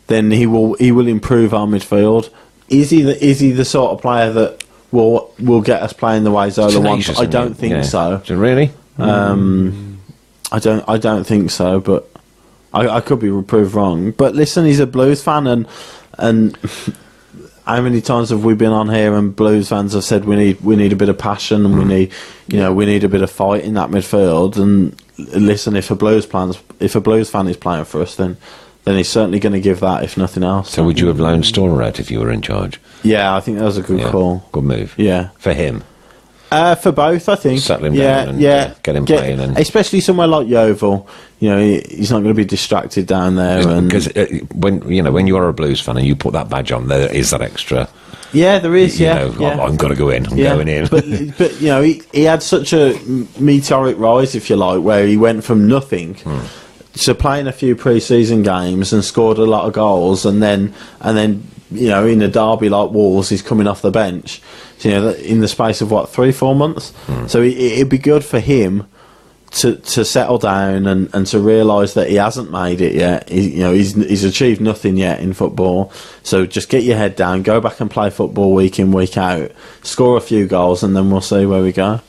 then he will improve our midfield. Is he the sort of player that will get us playing the way Zola wants? Tenacious, I isn't don't he? think Yeah. so. Really? I don't think so, but I could be proved wrong. But listen, he's a Blues fan, and how many times have we been on here and Blues fans have said we need a bit of passion and we need a bit of fight in that midfield. And listen, if a Blues fan is playing for us, then he's certainly going to give that, if nothing else. So would you have loaned Storer out if you were in charge? Yeah, I think that was a good call. Good move. Yeah. For him. For both, I think. Settle him down and, get him playing. And especially somewhere like Yeovil, he's not going to be distracted down there. because when you are a Blues fan and you put that badge on, there is that extra. Yeah, there is. Yeah, I'm going to go in. I'm going in. But he had such a meteoric rise, if you like, where he went from nothing to playing a few pre-season games and scored a lot of goals, and then in a derby like Wolves, he's coming off the bench. So, in the space of 3-4 months. So it'd be good for him to settle down and to realise that he hasn't made it yet. He's achieved nothing yet in football. So just get your head down, go back and play football week in, week out, score a few goals, and then we'll see where we go.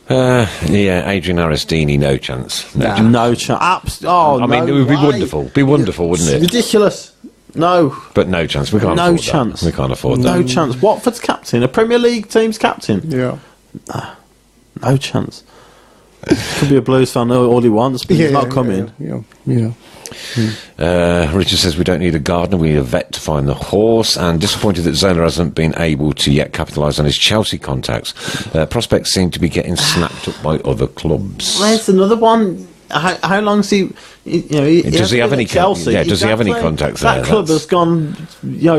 Adrian Aristini, no chance. No chance. I mean, it would be wonderful. Be wonderful, wouldn't it? Ridiculous. No. But no chance. We can't No afford chance. that. We can't afford that. No chance. Watford's captain, a Premier League team's captain. Yeah. No chance. Could be a Blues fan all he wants, but he's not coming. Yeah. Richard says we don't need a gardener, we need a vet to find the horse, and disappointed that Zola hasn't been able to yet capitalise on his Chelsea contacts. Prospects seem to be getting snapped up by other clubs. There's another one. how long's he? Does he have any Chelsea? Yeah, does he have any contacts there? That club has gone,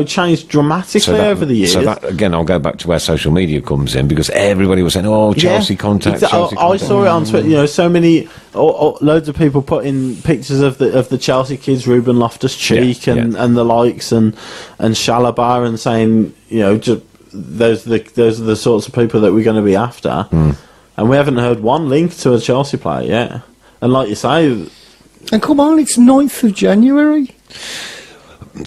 changed dramatically over the years. So that, again, I'll go back to where social media comes in, because everybody was saying, "Oh, Chelsea contacts." Chelsea I saw it on Twitter. So many, loads of people putting pictures of the Chelsea kids, Ruben Loftus-Cheek and the likes, and Shalaba, and saying, those are the sorts of people that we're going to be after. And we haven't heard one link to a Chelsea player yet. And like you say... And come on, it's 9th of January.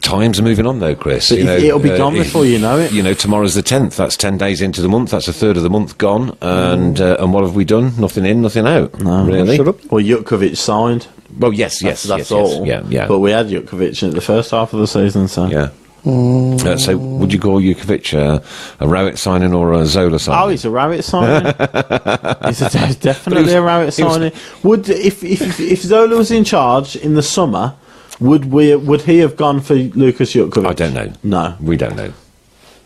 Times are moving on, though, Chris. It'll be gone before you know it. Tomorrow's the 10th. That's 10 days into the month. That's a third of the month gone. And what have we done? Nothing in, nothing out. No, really. Shut up. Well, Jutkovic signed. Well, yes. That's all. Yeah. But we had Jutkovic in the first half of the season, so... Yeah. So, would you call Jutkovic a Rowett signing or a Zola signing? Oh, he's a Rowett signing. He's definitely a Rowett signing. If Zola was in charge in the summer, would he have gone for Lucas Jutkovic? I don't know. No, we don't know.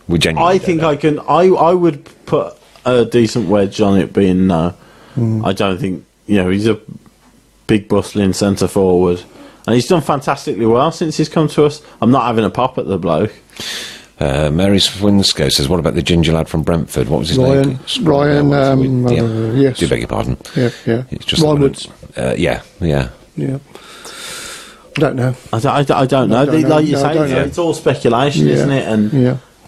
We genuinely. I would put a decent wedge on it being no. I don't think he's a big bustling centre forward. And he's done fantastically well since he's come to us. I'm not having a pop at the bloke. Mary Swinscoe says, what about the ginger lad from Brentford? What was his name? Ryan, yes. Do beg your pardon. Yeah. It's just Ryan Woods. Yeah. Don't know. I don't know. Like you say, it's all speculation, isn't it?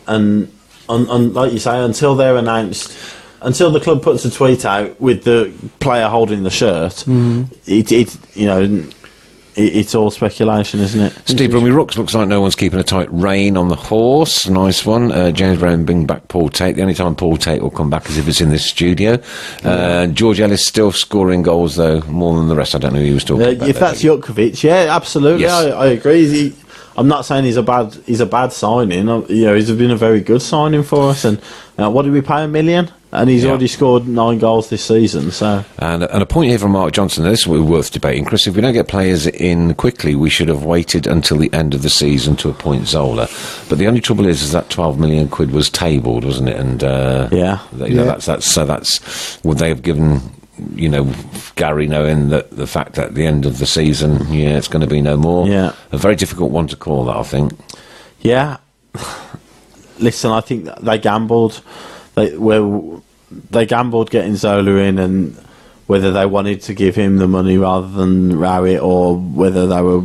And like you say, until they're announced... Until the club puts a tweet out with the player holding the shirt, it's all speculation, isn't it? Steve Brummy Rooks, looks like no one's keeping a tight rein on the horse. Nice one. James Brown bring back Paul Tate. The only time Paul Tate will come back is if it's in this studio. George Ellis still scoring goals, though, more than the rest. I don't know who he was talking about. If that's Jutkovic, absolutely. Yes. I agree. I'm not saying he's a bad signing. He's been a very good signing for us. And what did we pay, $1 million? And he's already scored 9 goals this season. So and a point here from Mark Johnson. This is worth debating, Chris. If we don't get players in quickly, we should have waited until the end of the season to appoint Zola. But the only trouble is that 12 million quid was tabled, wasn't it? And that's would they have given Gary, knowing that the fact that at the end of the season, it's going to be no more. Yeah, a very difficult one to call that, I think. Yeah. Listen, I think they gambled. They gambled getting Zola in, and whether they wanted to give him the money rather than Rowett, or whether they were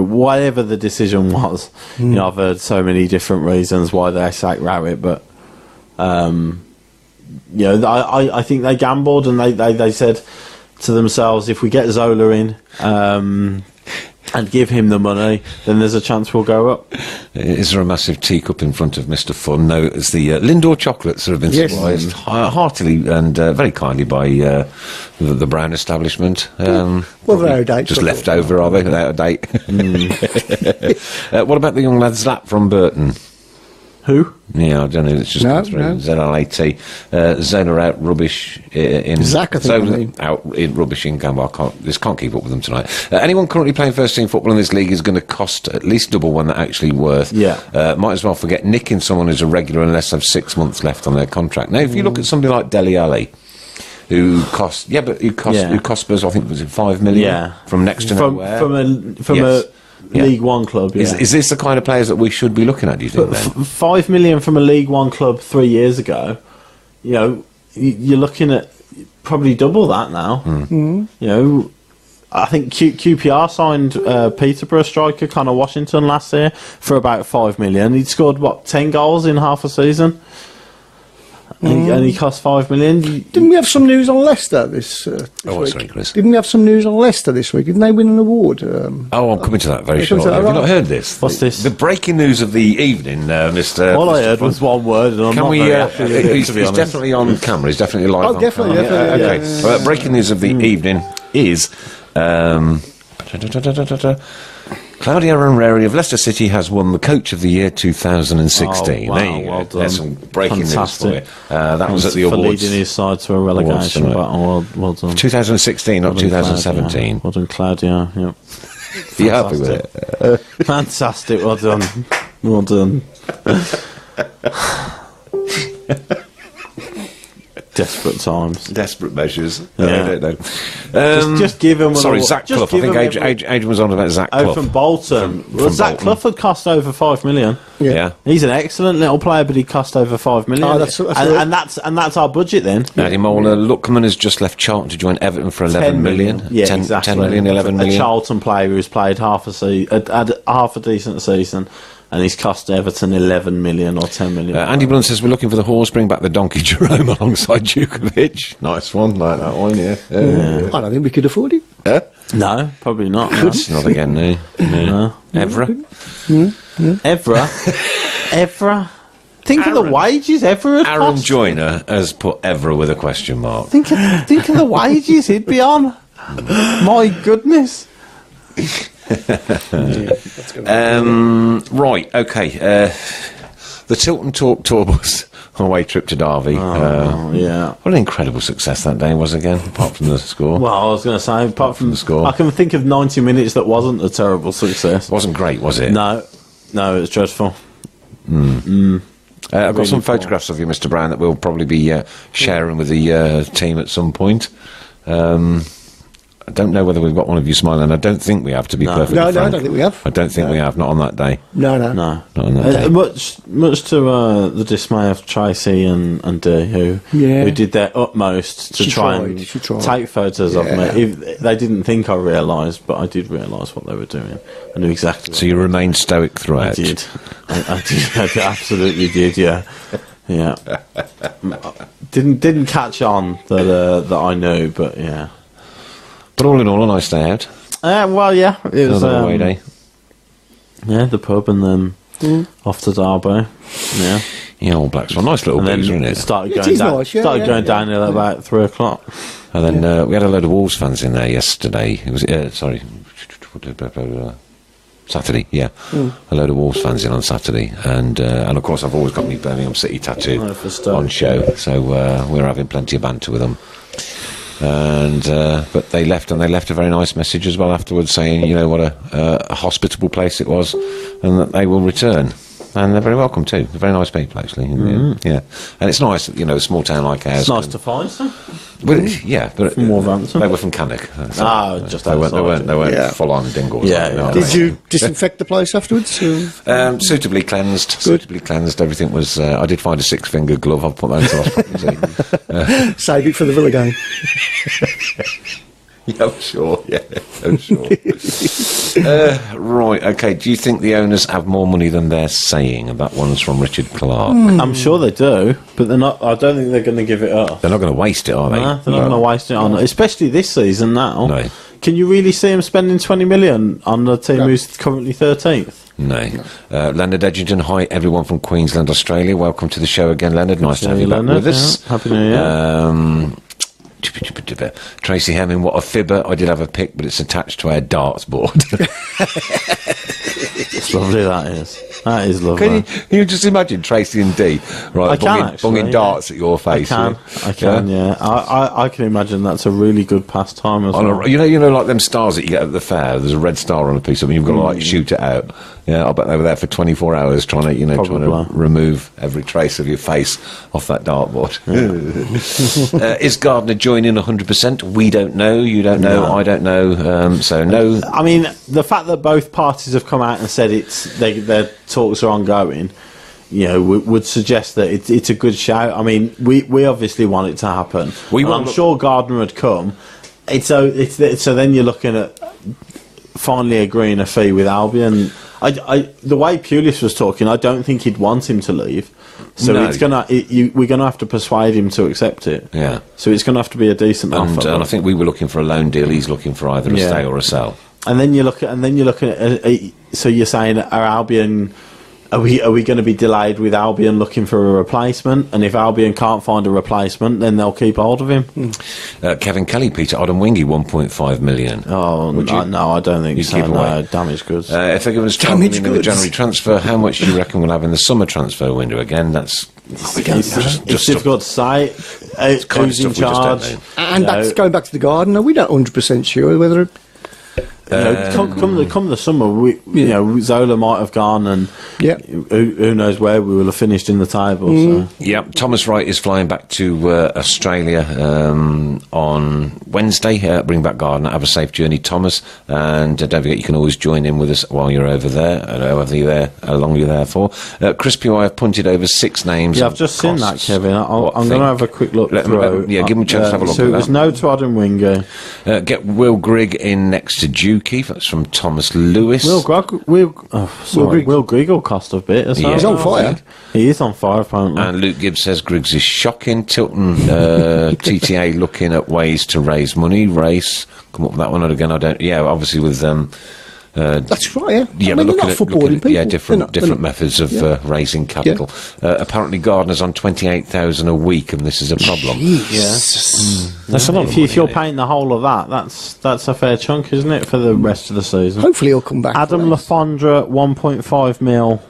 whatever the decision was. I've heard so many different reasons why they sacked Rowett, but I think they gambled, and they said to themselves, if we get Zola in and give him the money, then there's a chance we'll go up. Is there a massive teacup in front of Mr. Fun? No, it's the Lindor chocolates that have been supplied heartily and very kindly by the Brown establishment. Well, they're out of date. Just left over, are they? They're out of date. What about the young lad Zlap from Burton? Who? Yeah, I don't know. It's just ZLAT. Zola out rubbish in Zach, I think. Zola out in rubbish in Gamble. This can't keep up with them tonight. Anyone currently playing first team football in this league is going to cost at least double when they're actually worth. Yeah. Might as well forget nicking someone who's a regular unless they've 6 months left on their contract. Now, if you look at somebody like Dele Alli, who cost Spurs, I think, was it 5 million from next to nowhere from a League One club. Is this the kind of players that we should be looking at, do you think? Then? 5 million from a League One club 3 years ago, you're looking at probably double that now. I think QPR signed Peterborough striker Connor Washington last year for about 5 million. He'd scored 10 goals in half a season. And he cost 5 million. Didn't we have some news on Leicester this week? Sorry, Chris. Didn't we have some news on Leicester this week? Didn't they win an award? I'm coming to that very shortly. Have you not heard this? What's this? The breaking news of the evening, Mr. All I heard was one word, and I'm not very happy with it, he's to be honest. definitely on camera. He's definitely live on definitely, camera. definitely. Okay. Breaking news of the evening is... Claudio Ranieri of Leicester City has won the Coach of the Year 2016. Oh, wow, there you go. well done. There's some breaking Fantastic. news for you. That was at the for awards. leading his side to a relegation battle. Well done. 2016, not 2017. Well done, Claudio. Yep. Are you happy with it? Fantastic. Well done. Well done. Desperate times. Desperate measures. Yeah. I don't know. Just give him. Sorry, Zach Clough. I think Adrian was on about Zach Clough. From Bolton. From Zach Bolton. Clough had cost over $5 million. Yeah. He's an excellent little player, but he cost over $5 million. And that's our budget then. Addy Mola, Luckman has just left Charlton to join Everton for 11 million. Yeah, 10, exactly. 10 million, 11 million. A Charlton player who's played half a decent season, and he's cost Everton 11 million or 10 million. Andy Blunt says we're looking for the horse, bring back the donkey Jerome alongside Djukovic. Nice one, like that one, yeah. I don't think we could afford it. No, probably not. Not again, no. Evra? Evra. Think of the wages Evra had Aaron cost. Joyner has put Evra with a question mark. Think of the wages he'd be on. My goodness. Right, okay. The Tilton Talk tour bus away trip to Derby. Yeah. What an incredible success that day was again, apart from the score. Well, I was going to say, apart from the score. I can think of 90 minutes that wasn't a terrible success. It wasn't great, was it? No, it was dreadful. I've got some photographs of you, Mr. Brown, that we'll probably be sharing with the team at some point. I don't know whether we've got one of you smiling. I don't think we have, to be perfectly frank. No, I don't think we have. I don't think we have, not on that day. No. Not on that day. Much to the dismay of Tracy and Dee, who did their utmost to try and take photos of me. They didn't think I realised, but I did realise what they were doing. I knew exactly. So you remained stoic throughout? I did. I did. I absolutely did. Yeah. Didn't catch on that I knew, but yeah. But all in all, a nice day out. Well, yeah, it was another away day. Yeah, the pub and then off to Derby. Yeah, All Blacks. Well, nice little boozer, isn't it? Started going down. Going downhill at about 3 o'clock. And then we had a load of Wolves fans in there yesterday. It was Saturday. Yeah, a load of Wolves fans in on Saturday, and of course I've always got my Birmingham City tattoo on show, so we were having plenty of banter with them. And but they left, and they left a very nice message as well afterwards, saying what a hospitable place it was, and that they will return, and they're very welcome too. They're very nice people actually. Yeah, and it's nice, a small town like ours. It's nice to find some. Well, yeah, but from Wolverhampton. They were from Cannock. Just they weren't full on dingles. Yeah. Did you disinfect the place afterwards? Suitably cleansed. Good. Suitably cleansed. Everything was. I did find a 6-fingered glove. I'll put that into hospital. Save it for the Villa game. Yeah, I'm sure. Yeah, I'm sure. Right, okay. Do you think the owners have more money than they're saying? And that one's from Richard Clark. I'm sure they do, but they're not. I don't think they're going to give it up. They're not going to waste it, are they? No, they're not going to waste it on, especially this season now. No. Can you really see them spending 20 million on a team who's currently 13th? No. Leonard Edgington, hi everyone from Queensland, Australia. Welcome to the show again, Leonard. Nice to have you back with us. Yeah. Happy New Year. Tracy Hemming, what a fibber. I did have a pic, but it's attached to our darts board. It's lovely, that is. That is lovely. Can you just imagine Tracy and Dee bunging darts at your face? I can, yeah. I can imagine that's a really good pastime as well. You know, like them stars that you get at the fair. There's a red star on a piece of them. You've got to like shoot it out. Yeah, I bet they were there for 24 hours trying to remove every trace of your face off that dartboard. Yeah. Is Gardner joining 100%? We don't know. You don't know. No. I don't know. So no. I mean, the fact that both parties have come out and said their talks are ongoing, would suggest that it's a good shout. I mean, we obviously want it to happen. I'm sure Gardner had come. So then you're looking at finally agreeing a fee with Albion. The way Pulis was talking, I don't think he'd want him to leave. So we're gonna have to persuade him to accept it. Yeah. So it's gonna have to be a decent offer. And I think we were looking for a loan deal. He's looking for either a stay or a sell. And then you're looking at. So you're saying, are Albion? Are we going to be delayed with Albion looking for a replacement? And if Albion can't find a replacement, then they'll keep hold of him. Kevin Kelly, Peter Odemwingie, 1.5 million. Oh, no, I don't think so. No, damaged goods. If they're giving us damage goods in the January transfer, how much do you reckon we'll have in the summer transfer window? Again, it's difficult to say. Who's in charge? And that's going back to the Gardener. We don't 100% sure whether Come the summer, Zola might have gone, and who knows where we will have finished in the table. So. Yeah, Thomas Wright is flying back to Australia on Wednesday. Bring back Gardner. Have a safe journey, Thomas. And don't forget, you can always join in with us while you're over there, how long you're there for. Chris Pugh, I've punted over 6 names. Yeah, I've just seen that, Kevin. I'm going to have a quick look through. Give him a chance to have a look so at that. There's no Todd and Wingo. Get Will Grigg in next to Dukey. That's from Thomas Lewis. Will Grigg will cost a bit as well. He's on fire. He is on fire, apparently. And Luke Gibbs says Griggs is shocking. Tilton TTA looking at ways to raise money. Race. Come up with that one again. I don't. Yeah, obviously with that's right. Yeah, yeah, they're looking not at footballing people. different methods of raising capital. Apparently, Gardner's on 28,000 a week, and this is a problem. That's a lot. If you're paying the whole of that, that's a fair chunk, isn't it, for the rest of the season? Hopefully, he'll come back. Adam Lafondra, 1.5 mil.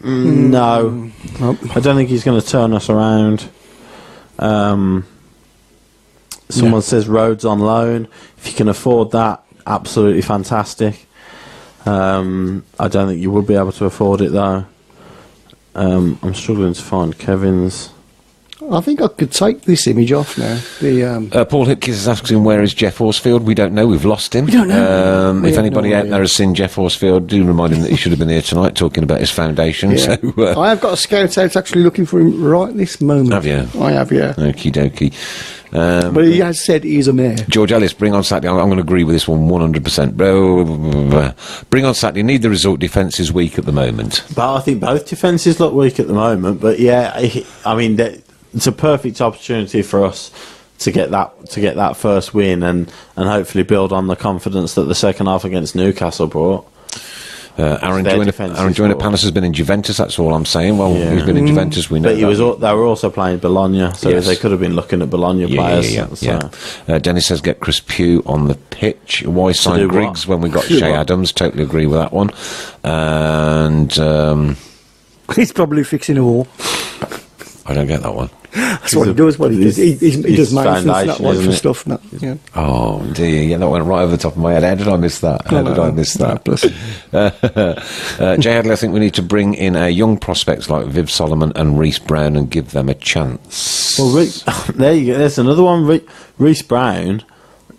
No, I don't think he's going to turn us around. Someone says Rhodes on loan. If you can afford that, absolutely fantastic. I don't think you would be able to afford it though. I'm struggling to find Kevin's. I think I could take this image off now. Paul Hipkins is asking where is Geoff Horsefield. We don't know. We've lost him. We don't know. If anybody out there has seen Geoff Horsefield, do remind him that he should have been here tonight talking about his foundation. Yeah. So, I have got a scout out actually looking for him right this moment. Have you? I have, yeah. Okie dokie. But he has said he's a mayor. George Ellis, bring on Saturday. I'm going to agree with this one 100%. Bring on Saturday. Need the result. Defence is weak at the moment. But I think both defences look weak at the moment. But yeah, I mean, it's a perfect opportunity for us to get that first win and hopefully build on the confidence that the second half against Newcastle brought. Aaron Joyner Palace has been in Juventus, that's all I'm saying. Well, he's been in Juventus, we know. But they were also playing Bologna, so they could have been looking at Bologna players. Dennis says get Chris Pugh on the pitch. Why sign Griggs when we got Shea Adams? Totally agree with that one. And he's probably fixing a wall. I don't get that one. That's what he does. What he does, he does maintenance, not for stuff. Not, yeah. Oh dear, yeah, that went right over the top of my head. How did I miss that? Jay Hadley, I think we need to bring in young prospects like Viv Solomon and Reece Brown and give them a chance. Well, there you go. There's another one. Reece Brown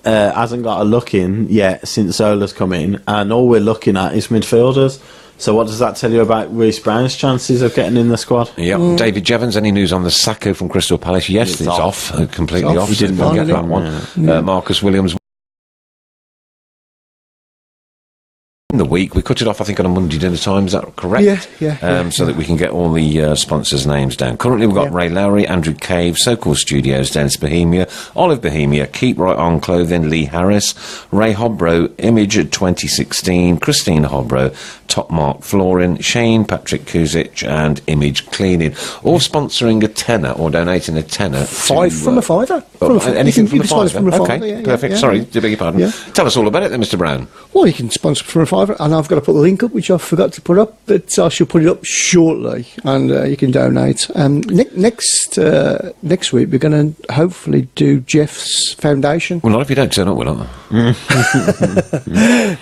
hasn't got a look in yet since Zola's come in, and all we're looking at is midfielders. So what does that tell you about Reece Brown's chances of getting in the squad? Yeah. David Jevons, any news on the Sacco from Crystal Palace? Yes, it's off. Completely off. He didn't get that one. Yeah. Marcus Williams. In the week, we cut it off, I think, on a Monday dinner time. Is that correct? Yeah. So that we can get all the sponsors' names down. Currently, we've got Ray Lowry, Andrew Cave, So-Called Studios, Dennis Bohemia, Olive Bohemia, Keep Right On Clothing, Lee Harris, Ray Hobro, Image 2016, Christine Hobro, Top Mark Flooring, Shane, Patrick Kuzic, and Image Cleaning, all sponsoring a tenner or donating a tenner. From a fiver. Anything from a fiver. Okay, perfect. Sorry, beg your pardon. Yeah. Tell us all about it then, Mr. Brown. Well, you can sponsor from a fiver, and I've got to put the link up, which I forgot to put up, but I shall put it up shortly, and you can donate. Next week, we're going to hopefully do Geoff's foundation. Well, not if you don't turn up, will I?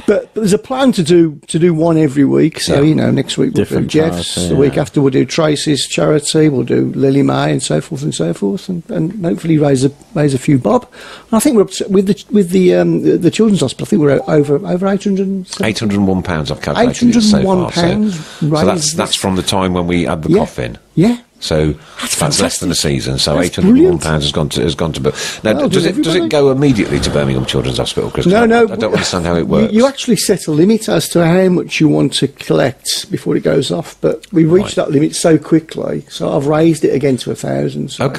But there's a plan to do one every week, so next week we'll do Geoff's, the week after we'll do Tracy's charity, we'll do Lily May, and so forth, and hopefully raise a few bob. And I think we're up to, with the children's hospital. I think we're over 801 £801 I've calculated it so far. So that's from the time when we had the coffin. Yeah. So that's less than a season. So £801 has gone to. Now, does it go immediately to Birmingham Children's Hospital? Chris? No. I don't understand how it works. You actually set a limit as to how much you want to collect before it goes off. But we reached that limit so quickly, so I've raised it again to 1,000. So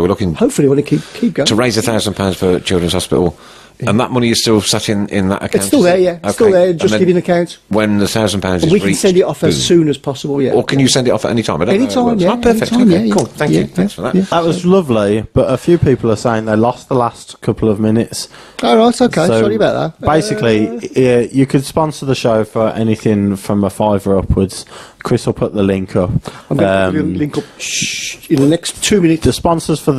we're looking. Hopefully, we want to keep going to raise £1,000 for Children's Hospital. And that money is still sat in that account? It's still there, yeah. It's still there, just give you an account. When the £1,000 is we can send it off as soon as possible, yeah. Or can you send it off at any time? Any time, yeah. Oh, perfect. Anytime, cool. Thank you. Thanks for that. Yeah. That was lovely, but a few people are saying they lost the last couple of minutes. Oh, right, okay. So sorry about that. Basically, you could sponsor the show for anything from a £5 upwards. Chris will put the link up. I'm going to link up in the next 2 minutes. The sponsors for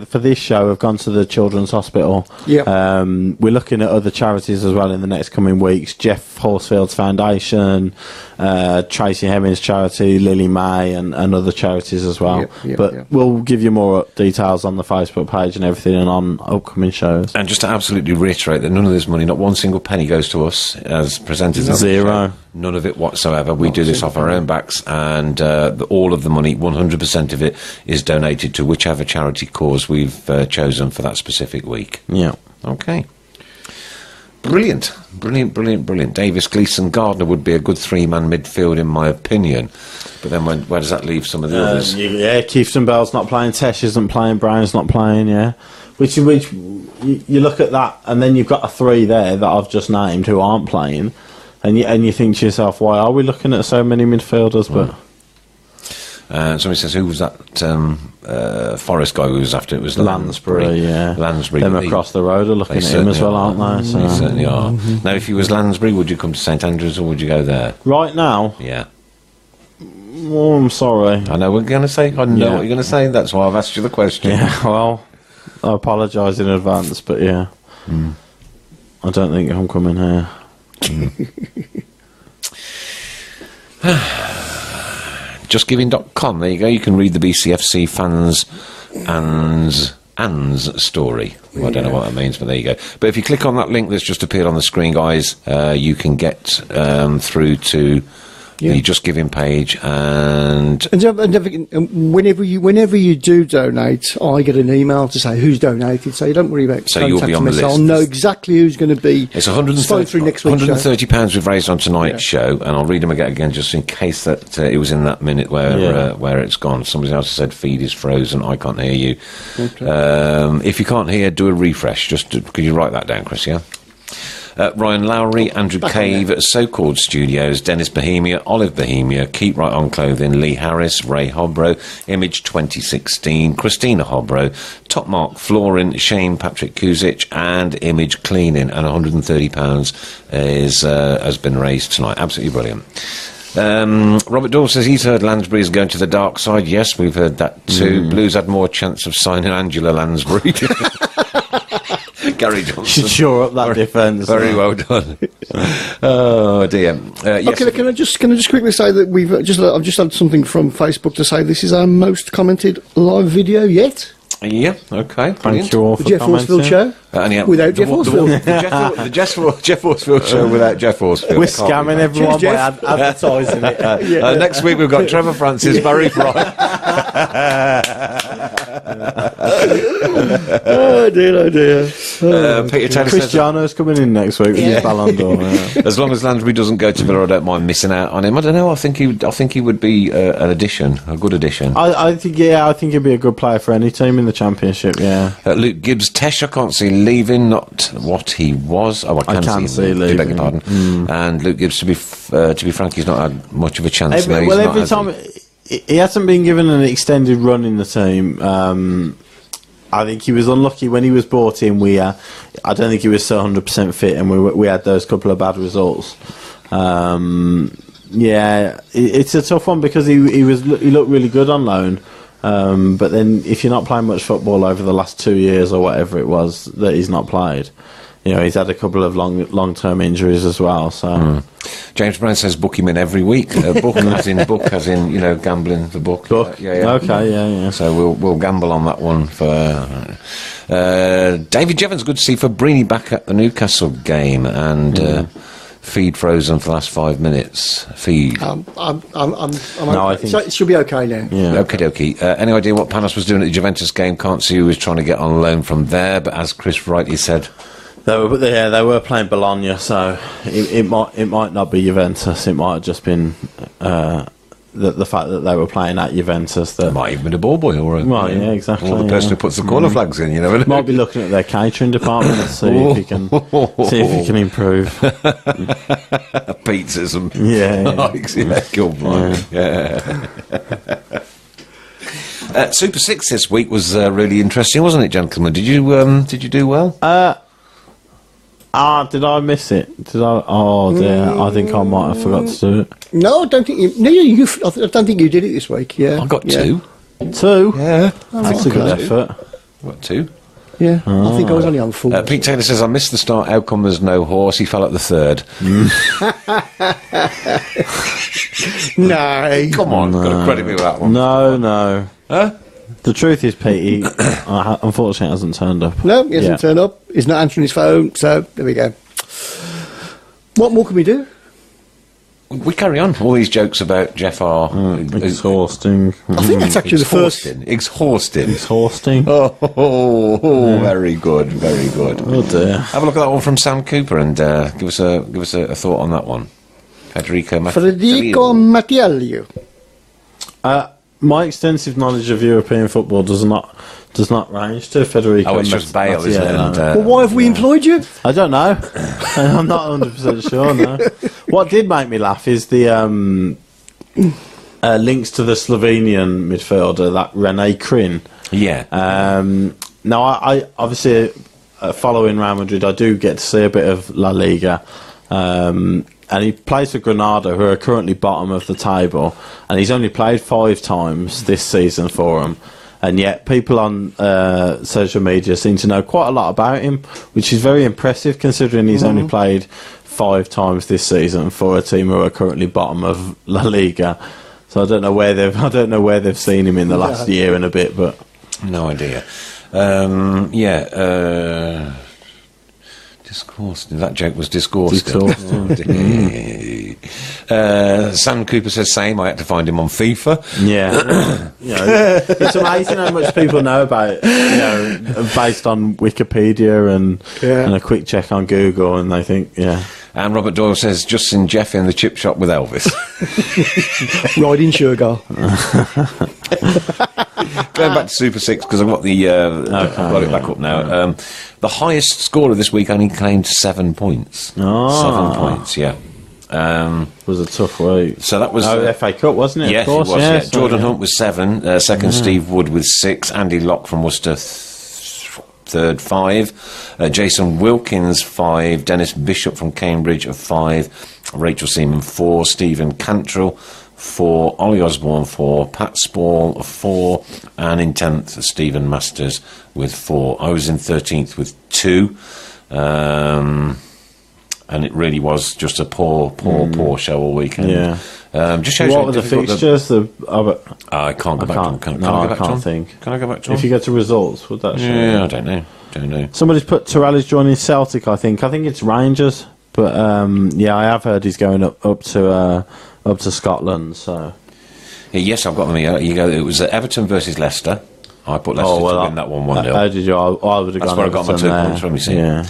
for this show have gone to the Children's Hospital. Yeah. We're looking at other charities as well in the next coming weeks. Geoff Horsefield's Foundation, Tracy Hemmings' charity, Lily May, and other charities as well. But we'll give you more details on the Facebook page and everything, and on upcoming shows. And just to absolutely reiterate that none of this money, not one single penny, goes to us as presenters. Zero. None of it whatsoever. We do this off our own backs, and all of the money, 100% of it, is donated to whichever charity cause we've chosen for that specific week. Yeah. Okay. Brilliant. Davis, Gleeson, Gardner would be a good three-man midfield, in my opinion. But then where does that leave some of the others? Yeah, Keefston Bell's not playing, Tesh isn't playing, Brown's not playing, yeah. Which you look at that, and then you've got a three there that I've just named who aren't playing. And you think to yourself, why are we looking at so many midfielders? But somebody says, who was that Forest guy who was after? It was Lansbury, yeah. Lansbury. Them across the road are looking at him as well, aren't they? So. They certainly are. Now, if you was Lansbury, would you come to St Andrews or would you go there? Right now? Yeah. Oh, I'm sorry. I know what you're going to say. I know what you're going to say. That's why I've asked you the question. Yeah, well, I apologise in advance, but yeah. I don't think I'm coming here. JustGiving.com, there you go. You can read the BCFC fans Anne's story. Well, I don't know what that means, but there you go. But if you click on that link that's just appeared on the screen, guys, you can get through to the Just Giving page, and whenever you do donate, I get an email to say who's donated, so you don't worry about so you'll be on the list. I'll know exactly who's going to be. It's £130 we've raised on tonight's show, and I'll read them again just in case that it was in that minute where it's gone. Somebody else said feed is frozen, I can't hear you. Okay. If you can't hear, do a refresh. Could you write that down, Chris? Yeah. Ryan Lowry, Andrew Cave, So-Called Studios, Dennis Bohemia, Olive Bohemia, Keep Right On Clothing, Lee Harris, Ray Hobro, Image 2016, Christina Hobro, Top Mark Flooring, Shane Patrick Kuzic, and Image Cleaning, and £130 has been raised tonight. Absolutely brilliant. Robert Dawes says he's heard Lansbury is going to the dark side. Yes, we've heard that too. Blues had more chance of signing Angela Lansbury. Gary Johnson. Should shore up that defence. Very well done. Oh dear. Yes. Okay, can I just quickly say that I've just had something from Facebook to say this is our most commented live video yet. Yeah, okay. Thank you all for the Geoff Horsefield show without Geoff Horsefield. The Geoff Horsefield show without Geoff Horsefield. We're scamming everyone by advertising it. Next week we've got Trevor Francis, Barry Fry. Oh dear. Peter Taylor Cristiano's coming in next week with his Ballon d'Or. As long as Lansbury doesn't go to Villa, I don't mind missing out on him. I don't know. I think he would be an addition, a good addition. I think he'd be a good player for any team in the Championship. Yeah. Luke Gibbs, Tesh, I can't see leaving. Not what he was. Oh, I can see leaving. Beg your pardon. And Luke Gibbs, to be frank, he's not had much of a chance. Every time he hasn't been given an extended run in the team. I think he was unlucky when he was brought in. I don't think he was so 100% fit, and we had those couple of bad results. It's a tough one because he looked really good on loan. But then if you're not playing much football over the last 2 years or whatever it was that he's not played, he's had a couple of long-term injuries as well. So James Brown says book him in every week. Book as in gambling for book. Yeah. Okay, yeah. So we'll gamble on that one for David Jevons. Good to see Fabrini back at the Newcastle game, and feed frozen for the last 5 minutes. Feed. I think it should be okay now. Yeah. Okie. Any idea what Panos was doing at the Juventus game? Can't see who was trying to get on loan from there, but as Chris rightly said, they were playing Bologna, so it might not be Juventus. It might have just been the fact that they were playing at Juventus. That might even been a ball boy or exactly. Or the person who puts the corner flags in. Might be looking at their catering department and see if he can improve. Pizzas and Super 6 this week was really interesting, wasn't it, gentlemen? Did you do well? Did I miss it? Did I? Oh dear, I think I might have forgot to do it. No, I don't think you. No, I don't think you did it this week. Yeah, I got two. Two? Yeah, That's a good effort. I got two. Yeah, I think I was only on 4. Pete Taylor says, I missed the start. How come there's no horse? He fell at the third. No. Come on, got to credit me with that one. No. Huh? The truth is, Pete, he unfortunately hasn't turned up. No, he hasn't turned up. He's not answering his phone, so there we go. What more can we do? We carry on. All these jokes about Geoff are Exhausting. I think that's actually the first. Exhausting. Exhausting. Oh, very good, very good. Oh dear. Have a look at that one from Sam Cooper and give us a thought on that one. Federico Mattiello. My extensive knowledge of European football does not range to Federico. Oh, it's just Bale, isn't it? And, Well, why have we employed you? I don't know. I'm not 100% sure, no. What did make me laugh is the links to the Slovenian midfielder, that Rene Krin. Yeah. Now, I obviously, following Real Madrid, I do get to see a bit of La Liga. And he plays for Granada, who are currently bottom of the table. And he's only played 5 times this season for them. And yet people on social media seem to know quite a lot about him, which is very impressive considering he's only played 5 times this season for a team who are currently bottom of La Liga. So I don't know where they've seen him in the last year and a bit, but no idea. Disgusting. That joke was disgusting. Sam Cooper says same. I had to find him on FIFA. Yeah. It's amazing how much people know about it, based on Wikipedia and a quick check on Google, and they think, And Robert Doyle says, just seen Geoff in the chip shop with Elvis. Riding sugar. Going back to Super 6, because I've got got it back up now. The highest scorer this week only claimed 7 points. 7 points, yeah. Was a tough week. So that was the FA Cup, wasn't it? Yes, of course, it was. yeah. Jordan Hunt with 7. Second, Steve Wood with 6. Andy Locke from Worcester, third, 5. Jason Wilkins, 5. Dennis Bishop from Cambridge of 5. Rachel Seaman, 4. Stephen Cantrell, 4. Ollie Osborne, 4. Pat Spall, 4. And in 10th, Stephen Masters with 4. I was in 13th with 2. And it really was just a poor show all weekend. Yeah. Just shows what were the fixtures? I can't go back to them. Can I can't think. Can I go back to them? If you go to results, would that show? Yeah, I don't know. Somebody's put Torelli's joining Celtic, I think. I think it's Rangers. But, I have heard he's going up to Scotland, so... Yes, I've got them here. It was Everton versus Leicester. I put Leicester to win that 1-0. How did you? I would have That's gone where I got my 2 points from, you see. Yeah.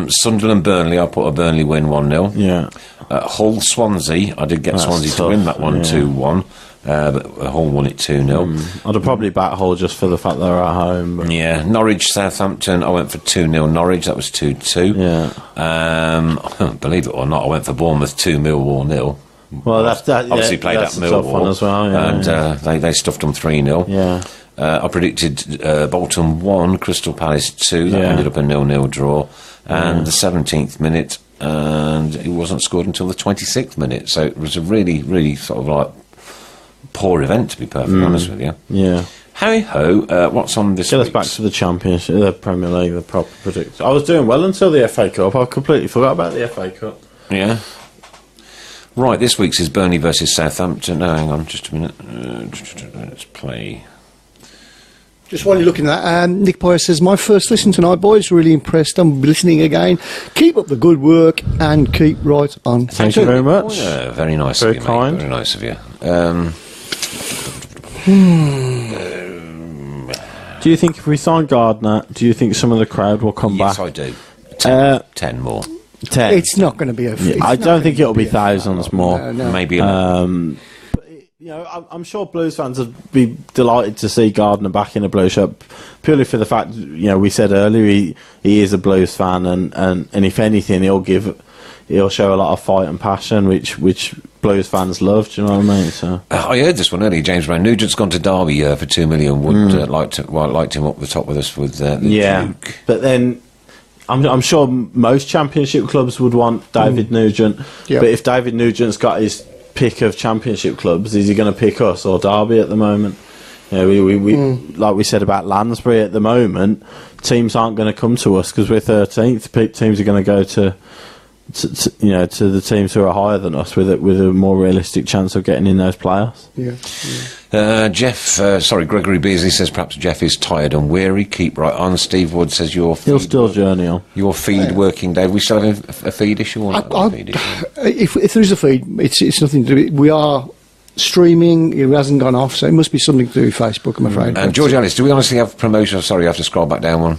Sunderland Burnley, I put a Burnley win 1-0. Yeah. Hull Swansea, I did get Swansea to win that one 2-1. But Hull won it 2-0. I'd have probably backed Hull just for the fact they were at home. But. Yeah, Norwich Southampton, I went for 2-0 Norwich, that was 2-2. Yeah. Believe it or not, I went for Bournemouth 2-0 Millwall 0. Well, that's that. Obviously played at Millwall as well, and they stuffed them 3-0. Yeah. I predicted Bolton 1, Crystal Palace 2. That ended up a 0-0 draw. And the 17th minute, and it wasn't scored until the 26th minute. So it was a really, really sort of like poor event, to be perfectly honest with you. Yeah. Harry ho, what's on this? Get us back to the Championship, the Premier League, the proper predict. I was doing well until the FA Cup. I completely forgot about the FA Cup. Yeah. Right, this week's is Burnley versus Southampton. No, hang on, just a minute. Let's play. Just while you're looking at that, Nick Poyer says, my first listen tonight, boys, really impressed. I'm listening again. Keep up the good work and keep right on. Thank you very much. Yeah, very nice very of you, kind. mate. Very nice of you. Do you think if we sign Gardner, do you think some of the crowd will come back? Yes, I do. 10 more. 10. It's not going to be a... I don't think it'll be thousands more. No. Maybe I'm sure Blues fans would be delighted to see Gardner back in a Blues shirt, purely for the fact, we said earlier he is a Blues fan, and if anything, he'll show a lot of fight and passion, which Blues fans love. Do you know what I mean? So I heard this one earlier. James Brown Nugent's gone to Derby for $2 million. Would liked him up the top with us with the Duke. But then I'm sure most Championship clubs would want David Nugent, but if David Nugent's got his pick of Championship clubs, is he going to pick us or Derby at the moment? You know, we like we said about Lansbury at the moment, teams aren't going to come to us because we're 13th. Teams are going to go to the teams who are higher than us with a more realistic chance of getting in those playoffs. Gregory Beasley says perhaps Geoff is tired and weary. Keep right on. Steve Wood says he'll still journey on. Your feed working, Dave. We still have a feed issue or not? If there is a feed, it's nothing to do. We are streaming. It hasn't gone off, so it must be something to do with Facebook, I'm afraid. And George Ellis, do we honestly have promotion? Sorry, I have to scroll back down one.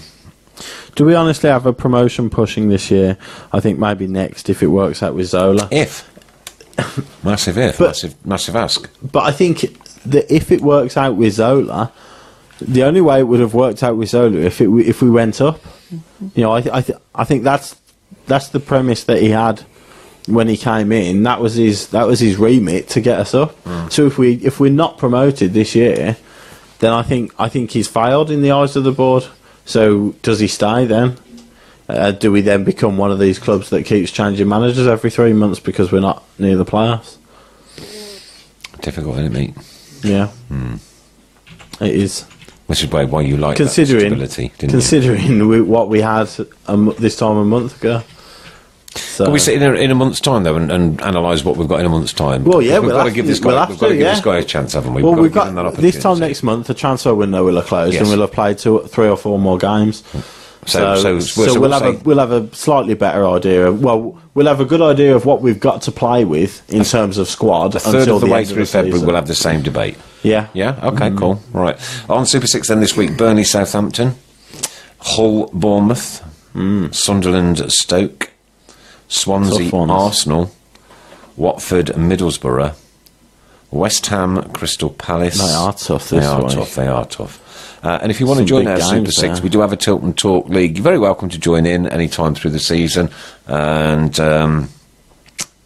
Do we honestly have a promotion pushing this year? I think maybe next if it works out with Zola. Massive massive ask. But I think that if it works out with Zola, the only way it would have worked out with Zola if we went up. You know, I think that's the premise that he had when he came in. That was his remit to get us up. So if we're not promoted this year, then I think he's failed in the eyes of the board. So does he stay then? Do we then become one of these clubs that keeps changing managers every 3 months because we're not near the playoffs? Difficult, isn't it, mate? Yeah. It is. Which is why you like that stability, considering what we had this time a month ago. So. Can we sit in a month's time though and analyse what we've got in a month's time? Well, yeah, we've got to give this guy a chance, haven't we? Well, we've got this time next month. The transfer window will have closed, and we'll have played 3 or 4 more games. So we'll have a slightly better idea. We'll have a good idea of what we've got to play with in terms of squad. A third of the way through February, we'll have the same debate. Yeah. Okay. Cool. Right. On Super 6 then this week: Burnley, Southampton, Hull, Bournemouth, Sunderland, Stoke, Swansea, Arsenal, Watford, Middlesbrough, West Ham, Crystal Palace. They are tough. They are tough. And if you want to join our Super 6, we do have a Tilton Talk League. You're very welcome to join in any time through the season. And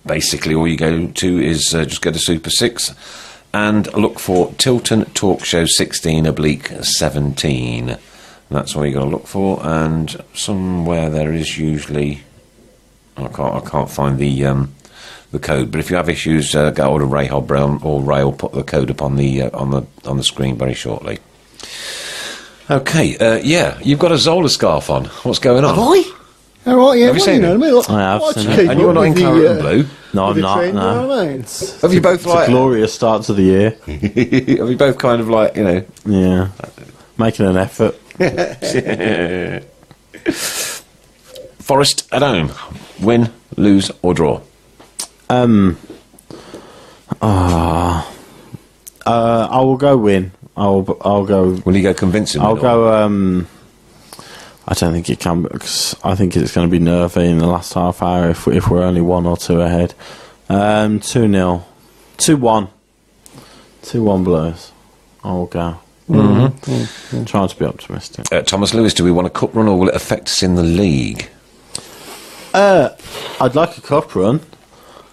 basically all you go to is just go to Super 6 and look for Tilton Talk Show 16/17. That's what you're going to look for. And somewhere there is usually... I can't find the code, but if you have issues, go hold of Ray Hobrown, or Ray will put the code up on the screen very shortly. Okay, you've got a Zola scarf on. What's going on? Have I? All right, yeah. Have you seen it? I have seen it. And you're not in claret and blue? No, I'm not. No. Have you both it's a glorious start to the year. Have you both kind of like, Yeah, making an effort. Forest at home, win, lose or draw? I will go win. I'll go. Will you go convincing? I'll go. I don't think it can, because I think it's going to be nervy in the last half hour if we're only 1 or 2 ahead. 2-0, 2-1, 2-1 Blues. I'll go. Trying to be optimistic. Thomas Lewis, do we want a cup run or will it affect us in the league? I'd like a cup run.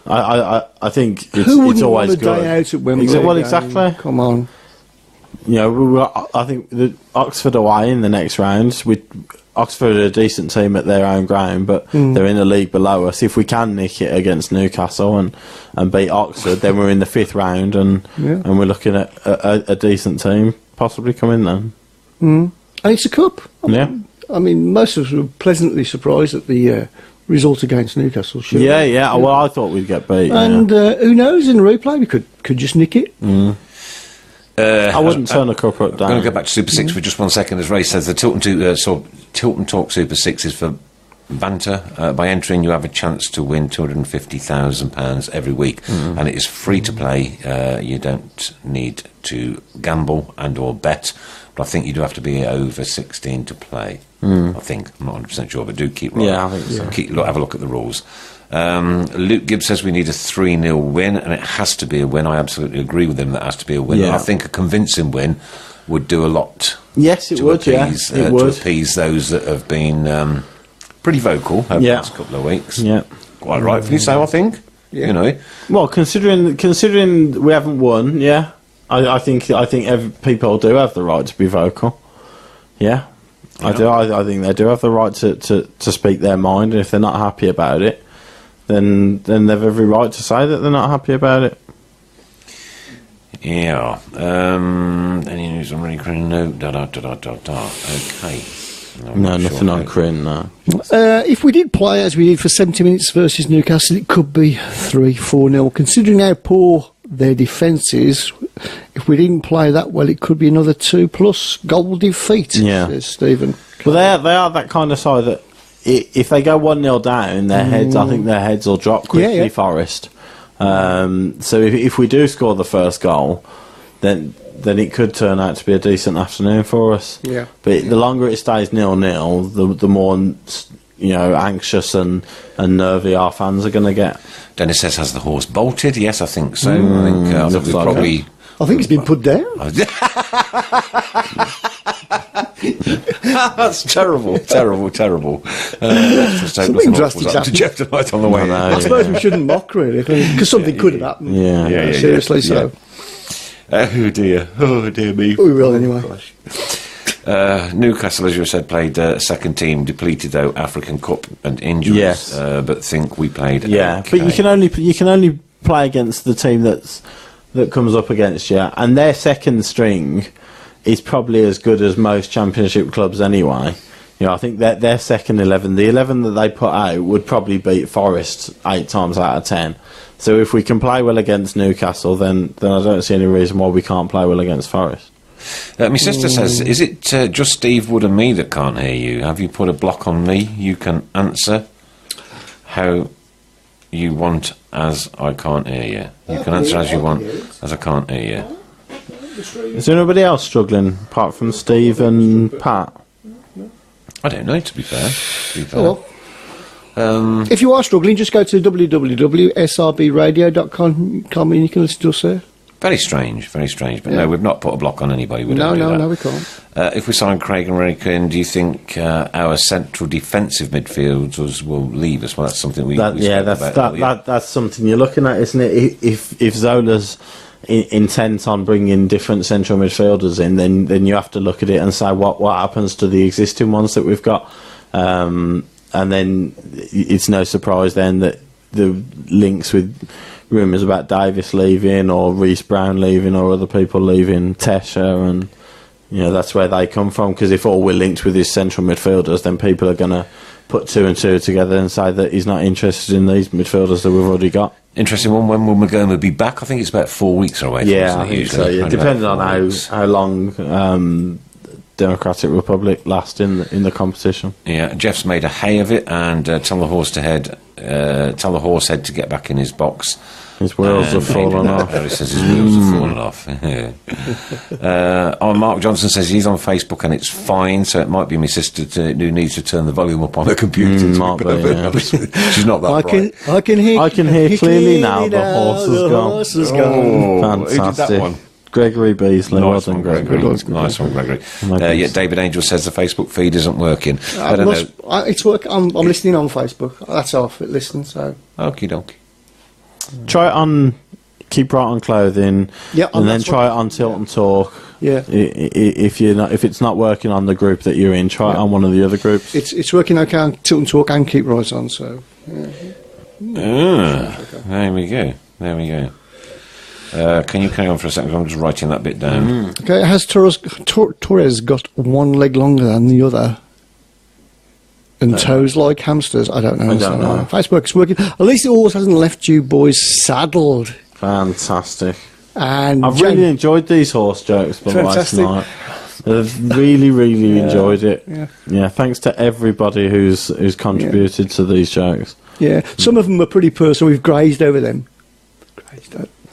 I think it's always good. Day out at Wembley? Well, exactly. Come on. You know, I think the Oxford away in the next round. Oxford are a decent team at their own ground, but they're in the league below us. If we can nick it against Newcastle and beat Oxford, then we're in the 5th round, and we're looking at a decent team possibly coming then. And it's a cup. I mean, most of us were pleasantly surprised at the result against Newcastle. Sure. Yeah. Well, I thought we'd get beat. And who knows? In the replay, we could just nick it. I wouldn't turn a cup up down. I'm going to go back to Super 6 for just 1 second. As Ray says, the Tilton Talk Super 6 is for banter. By entering, you have a chance to win £250,000 every week, and it is free to play. You don't need to gamble and or bet, but I think you do have to be over 16 to play. I think. I'm not 100% sure, but do keep right. Yeah, I think so. Have a look at the rules. Luke Gibbs says we need a 3-0 win, and it has to be a win. I absolutely agree with him that it has to be a win. And I think a convincing win would do a lot. Yes, it would. To appease those that have been pretty vocal over the last couple of weeks. Yeah, quite rightfully so, I think. Yeah. You know. Well, considering we haven't won, I think people do have the right to be vocal. Yeah. I do. I think they do have the right to speak their mind, and if they're not happy about it, then they've every right to say that they're not happy about it. Yeah. Any news on Ray Crin? No. Okay. No, nothing on Crin, no. If we did play as we did for 70 minutes versus Newcastle, it could be 3-4-0. Considering how poor their defence is, if we didn't play that well, it could be another 2+ goal defeat, says Stephen. Well, they are that kind of side that if they go 1-0 down, I think their heads will drop quickly, Forest. So if we do score the first goal, then it could turn out to be a decent afternoon for us. Yeah. But the longer it stays 0-0, the more anxious and nervy our fans are going to get. Dennis says, has the horse bolted? Yes, I think so. I think we probably... I think it's been put down. That's terrible. Something drastic's happened to Geoff tonight on the way. I suppose we shouldn't mock, really, because something could have happened. Seriously, so. Oh dear me. We will anyway. Newcastle, as you said, played second team, depleted though African Cup and injuries. But think we played. Okay. But you can only play against the team that comes up against you, and their second string is probably as good as most Championship clubs anyway. I think that their second 11, the 11 that they put out, would probably beat Forest 8 times out of 10. So if we can play well against Newcastle, then I don't see any reason why we can't play well against Forest. My sister says, is it just Steve Wood and me that can't hear you? Have you put a block on me? You can answer how you want as I can't hear you. You can answer as you want as I can't hear you. Is there anybody else struggling apart from Steve and Pat? I don't know, to be fair. Oh, well. If you are struggling, just go to www.srbradio.com and you can listen to us there. Very strange. But no, we've not put a block on anybody. No, we can't. If we sign Craig and Raken, do you think our central defensive midfielders will leave us? Well, that's something we spoke about. That's something you're looking at, isn't it? If Zola's intent on bringing different central midfielders in, then you have to look at it and say what happens to the existing ones that we've got, and then it's no surprise then that the links with rumours about Davis leaving or Reece Brown leaving or other people leaving, Tesha, and that's where they come from, because if all we're linked with is central midfielders, then people are going to put 2 and 2 together and say that he's not interested in these midfielders that we've already got. Interesting one. When will McGoma be back? I think it's about 4 weeks away. I think so. Yeah, depending on how long Democratic Republic last in the competition. Yeah, Jeff's made a hay of it, and tell the horse head to get back in his box. His wheels have fallen off. He says his wheels have fallen off. Mark Johnson says he's on Facebook and it's fine, so it might be my sister who needs to turn the volume up on her computer. She's not that bright. I can hear clearly now. The horse has gone. Fantastic. Who did that one? Gregory Beasley. Nice one, Gregory. David Angel says the Facebook feed isn't working. I don't know. It's working. I'm listening on Facebook. That's off it. Listen, so. Okie dokie. Try it on Keep Right on Clothing, and then try it on Tilton Talk. Yeah. If it's not working on the group that you're in, try it on one of the other groups. It's working okay on Tilton Talk and Keep Right on. So. There we go. Can you carry on for a second? I'm just writing that bit down. Okay. Has Torres got one leg longer than the other? And toes like hamsters? I don't know. Facebook's working. At least the horse hasn't left you boys saddled. Fantastic. And I've really enjoyed these horse jokes by last night. I've really enjoyed it. Yeah. Thanks to everybody who's contributed to these jokes. Yeah. Some of them are pretty personal. We've grazed over them.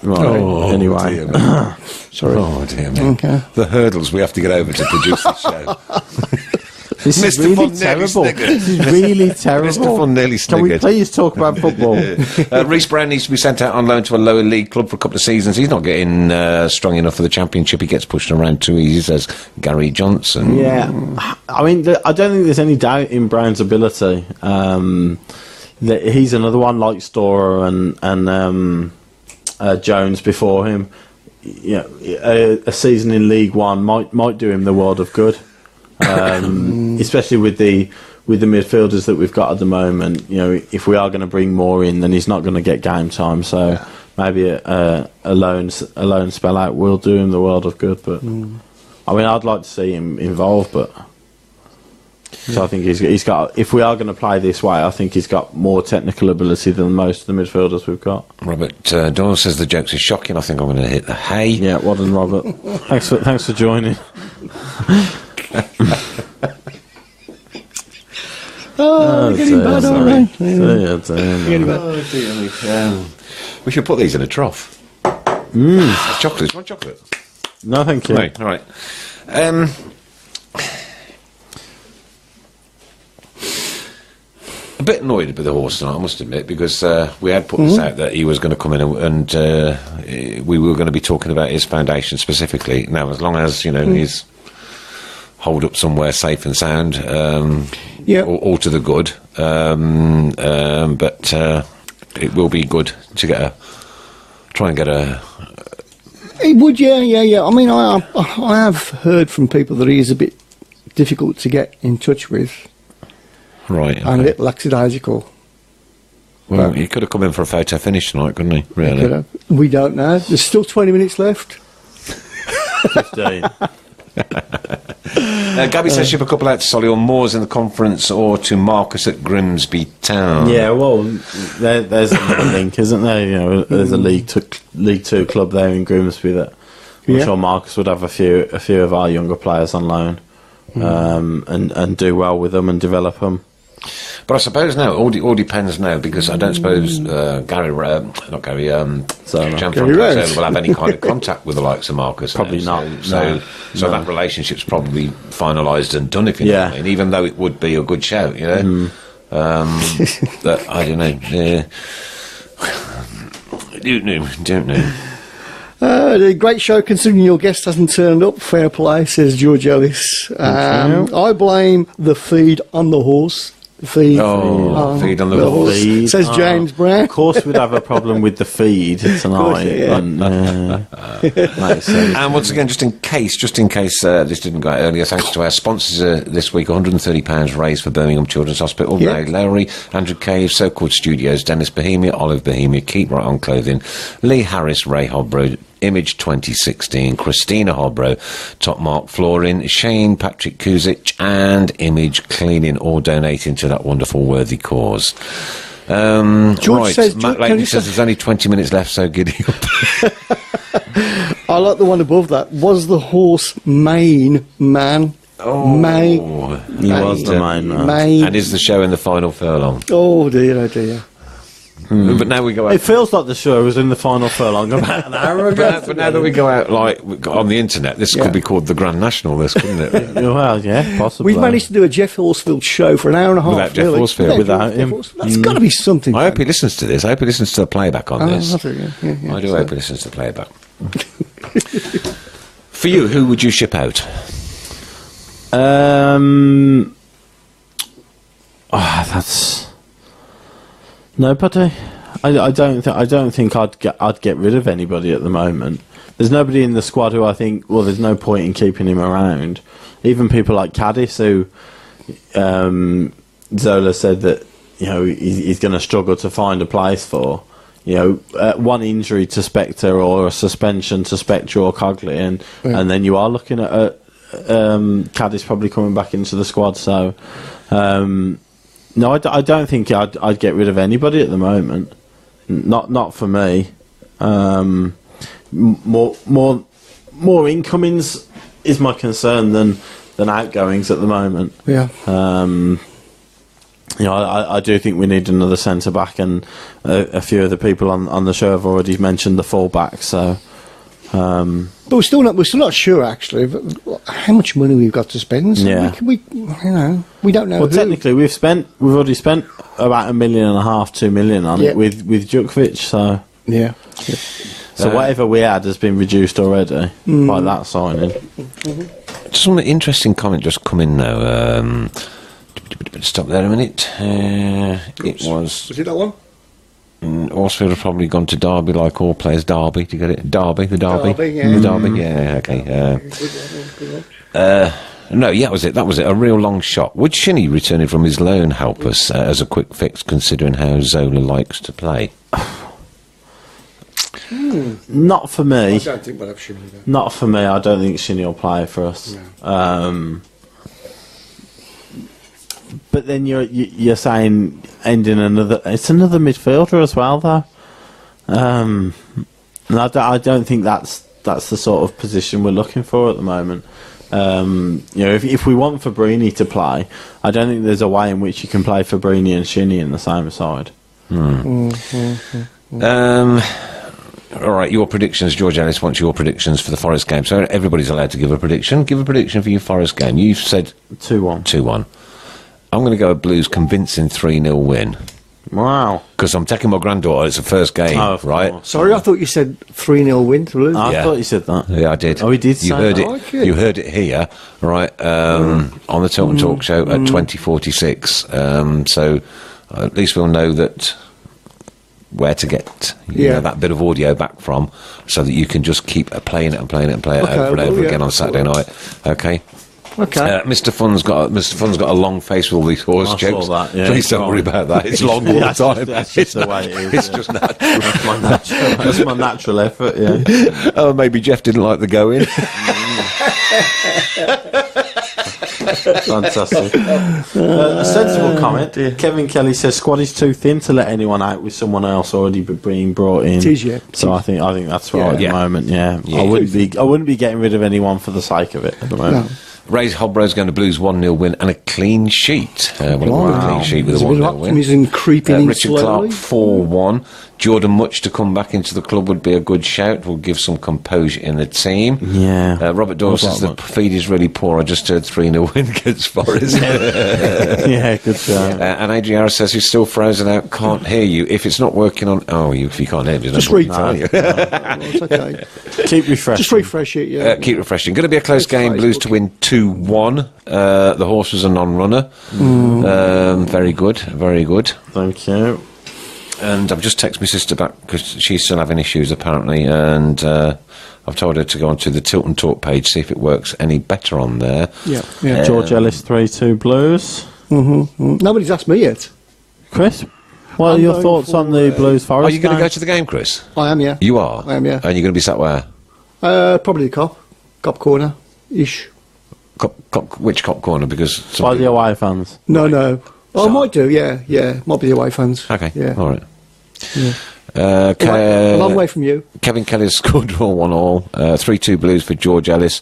Right. Anyway. Sorry. Oh dear me. Okay. The hurdles we have to get over to produce this show. This is really terrible. This is really terrible. Mr. Fun nearly sniggered. Can we please talk about football? Reece Brown needs to be sent out on loan to a lower league club for a couple of seasons. He's not getting strong enough for the Championship. He gets pushed around too easy, says Gary Johnson. Yeah. I mean, I don't think there's any doubt in Brown's ability. That he's another one like Storer and Jones before him. A season in League One might do him the world of good. especially with the midfielders that we've got at the moment. You know, if we are going to bring more in, then he's not going to get game time. So maybe a loan spell out will do him the world of good. But I mean, I'd like to see him involved, but. So I think he's got. If we are going to play this way, I think he's got more technical ability than most of the midfielders we've got. Robert Doyle says the jokes are shocking. I think I'm going to hit the hay. Yeah, well done, Robert. thanks for joining. We're getting bad, aren't we? We should put these in a trough. Chocolate. Want chocolate? No, thank you. Right, all right. A bit annoyed with the horse tonight, I must admit, because we had put this out that he was going to come in and we were going to be talking about his foundation specifically. Now, as long as, you know, he's holed up somewhere safe and sound, all to the good. But it will be good to try and get a... It would, yeah. I mean, I have heard from people that he is a bit difficult to get in touch with. Right. Okay. And a bit lackadaisical. Well, he could have come in for a photo finish tonight, couldn't he? Really? We don't know. There's still 20 minutes left. 15. Gabby says ship a couple out to Solihull Moors in the conference or to Marcus at Grimsby Town. Yeah, well, there's a link, isn't there? You know, there's a League Two club there in Grimsby that I'm sure Marcus would have a few of our younger players on loan, and do well with them and develop them. But I suppose now it all depends now, because I don't suppose Jan Franco will have any kind of contact with the likes of Marcus. Probably now. not. So that relationship's probably finalised and done, if you know what I mean, even though it would be a good shout, you know. But I don't know. Don't know. The great show, considering your guest hasn't turned up. Fair play, says George Ellis. I blame the feed on the horse. Feed on the horse. Feed. Says James Brown. Of course, we'd have a problem with the feed tonight. And once again, just in case this didn't go out earlier, thanks to our sponsors this week, £130 raised for Birmingham Children's Hospital, Ray Lowry, Andrew Cave, So Called Studios, Dennis Bohemia, Olive Bohemia, Keep Right On Clothing, Lee Harris, Ray Hobro, Image 2016, Christina Hobro, Top Mark Flooring, Shane Patrick Kuzic, and Image Cleaning, all donating to that wonderful worthy cause. George says, Matt Lakely says there's only 20 minutes left, so giddy up. I like the one above that. Was the horse main man? He was the main man. And is the show in the final furlong? Oh dear. But now we go out. It feels like the show was in the final furlong about an hour ago. But now that we go out on the internet, this could be called the Grand National, this, couldn't it? Well, yeah, possibly. We've managed to do a Geoff Horsefield show for an hour and a half. Without Geoff Horsefield. Without him. That's got to be something. I hope he listens to this. I hope he listens to the playback on this. I do hope he listens to the playback. For you, who would you ship out? That's nobody. I don't think I'd get rid of anybody at the moment. There's nobody in the squad who I think, well, there's no point in keeping him around. Even people like Caddis, who Zola said that, you know, he's going to struggle to find a place for. You know, one injury to Spectre or a suspension to Spectre or Cogley, and then you are looking at Caddis probably coming back into the squad. So, no, I don't think I'd get rid of anybody at the moment. Not for me. More incomings is my concern than outgoings at the moment. Yeah. You know, I do think we need another centre back, and a few of the people on the show have already mentioned the full back. So, but we're still not sure actually how much money we've got to spend. So we don't know. Well, technically, we've already spent about $1.5 million, $2 million on it with Djokovic. So So whatever we had has been reduced already by that signing. Just one interesting comment just come in now. Stop there a minute. Was it that one? Horsefield have probably gone to Derby like all players. Derby, do you get it? Derby, the Derby. Derby, yeah. The Derby, yeah, okay. No, yeah, that was it. A real long shot. Would Shinnie, returning from his loan, help us as a quick fix, considering how Zola likes to play? Not for me. I don't think we'll have Shinnie there. Not for me. I don't think Shinnie will play for us. No. But then you're saying ending another. It's another midfielder as well, though. And I don't think that's the sort of position we're looking for at the moment. If we want Fabrini to play, I don't think there's a way in which you can play Fabrini and Shinnie in the same side. All right, your predictions. George Ellis wants your predictions for the Forest game. So everybody's allowed to give a prediction. Give a prediction for your Forest game. You've said 2-1. 2-1. I'm going to go a Blues convincing 3-0 win. Wow. Because I'm taking my granddaughter. It's the first game, right? Sorry, I thought you said 3-0 win to Blues. I thought you said that. Yeah, I did. Oh, he did You say heard that. it. Okay. You heard it here, right? On the Tilton Talk Show at 20:46. So at least we'll know that where to get that bit of audio back from, so that you can just keep playing it over and over again on Saturday night. Okay. Okay. Mr. Fun's got a long face with all these horse jokes. That, yeah. Please don't worry about that. It's long all the time. That's just the way it is. It's just natural. That's my natural effort. Yeah. Oh, maybe Geoff didn't like the going. Fantastic. A sensible comment. Kevin Kelly says squad is too thin to let anyone out with someone else already being brought in. It is, yeah. So I think that's right at the moment. Yeah. I wouldn't be getting rid of anyone for the sake of it at the moment. No. Ray Hobro's going to Blues 1-0 win and a clean sheet. A clean sheet with a 1-0 win. Optimism creeping in Richard slowly. Clark 4-1. Jordan Much to come back into the club would be a good shout. Will give some composure in the team. Yeah. Robert Dawes says the feed is really poor. I just heard 3-0 win against Forest. Yeah, good shout. And Adrian Harris says he's still frozen out. Can't hear you. If it's not working on, if you can't hear me, Just read. It's okay. Keep refreshing. Just refresh it. Yeah. Keep refreshing. Going to be a close game. Blues to win 2-1. The horse was a non-runner. Very good. Very good. Thank you. And I've just texted my sister back because she's still having issues apparently, and I've told her to go onto the Tilton Talk page, see if it works any better on there. Yeah. George Ellis 3-2 Blues. Nobody's asked me yet. Chris, what are your thoughts on the Blues Forest? Are you going to go to the game, Chris? I am, yeah. You are? I am, yeah. And you're going to be sat where? Probably the Cop corner-ish. Which cop corner? Because By the away fans. No. Oh, I might do, yeah. Might be the away fans. Okay, yeah. all right. Yeah. A long way from you. Kevin Kelly's scored draw 1-1. 3-2 Blues for George Ellis.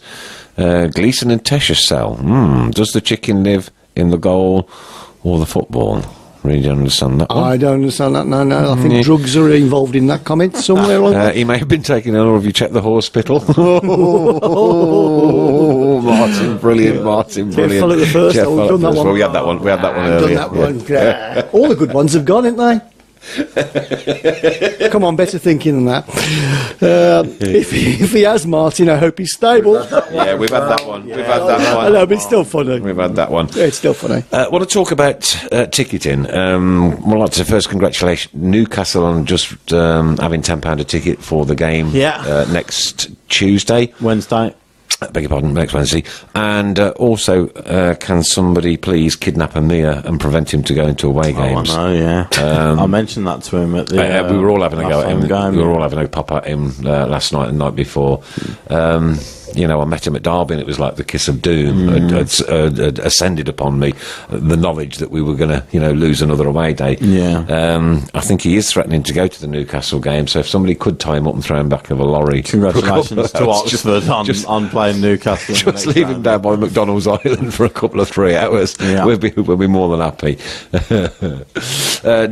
Gleeson and Teschersell. Does the chicken live in the goal or the football? Really don't understand that one. I don't understand that, no. I think drugs are involved in that comment somewhere along there. He may have been taking an, or have you checked the hospital? Martin, brilliant, Martin, brilliant. Follow the first. Jeff, We've done that one. Well, we had that one earlier. Done that one. Yeah. All the good ones have gone, haven't they? Come on, better thinking than that. If he has Martin, I hope he's stable. Yeah, we've had that one. We've had that one. I know, but it's still funny. We've had that one. Yeah, it's still funny. I want to talk about ticketing. We'd like to first congratulate Newcastle on just having £10 a ticket for the game next Tuesday. Wednesday. Beg your pardon, next Wednesday. And also, can somebody please kidnap Amir and prevent him to go into away games? Oh, I know, yeah. I mentioned that to him at the... we were all having a go at him. Game, we were all having a pop at him last night and the night before. I met him at Derby and it was like the kiss of doom had ascended upon me, the knowledge that we were going to, lose another away day. Yeah. I think he is threatening to go to the Newcastle game, so if somebody could tie him up and throw him back of a lorry... Congratulations to Oxford on playing Newcastle. Just leave him down by McDonald's Island for a couple of 3 hours. Yeah. We'll be more than happy.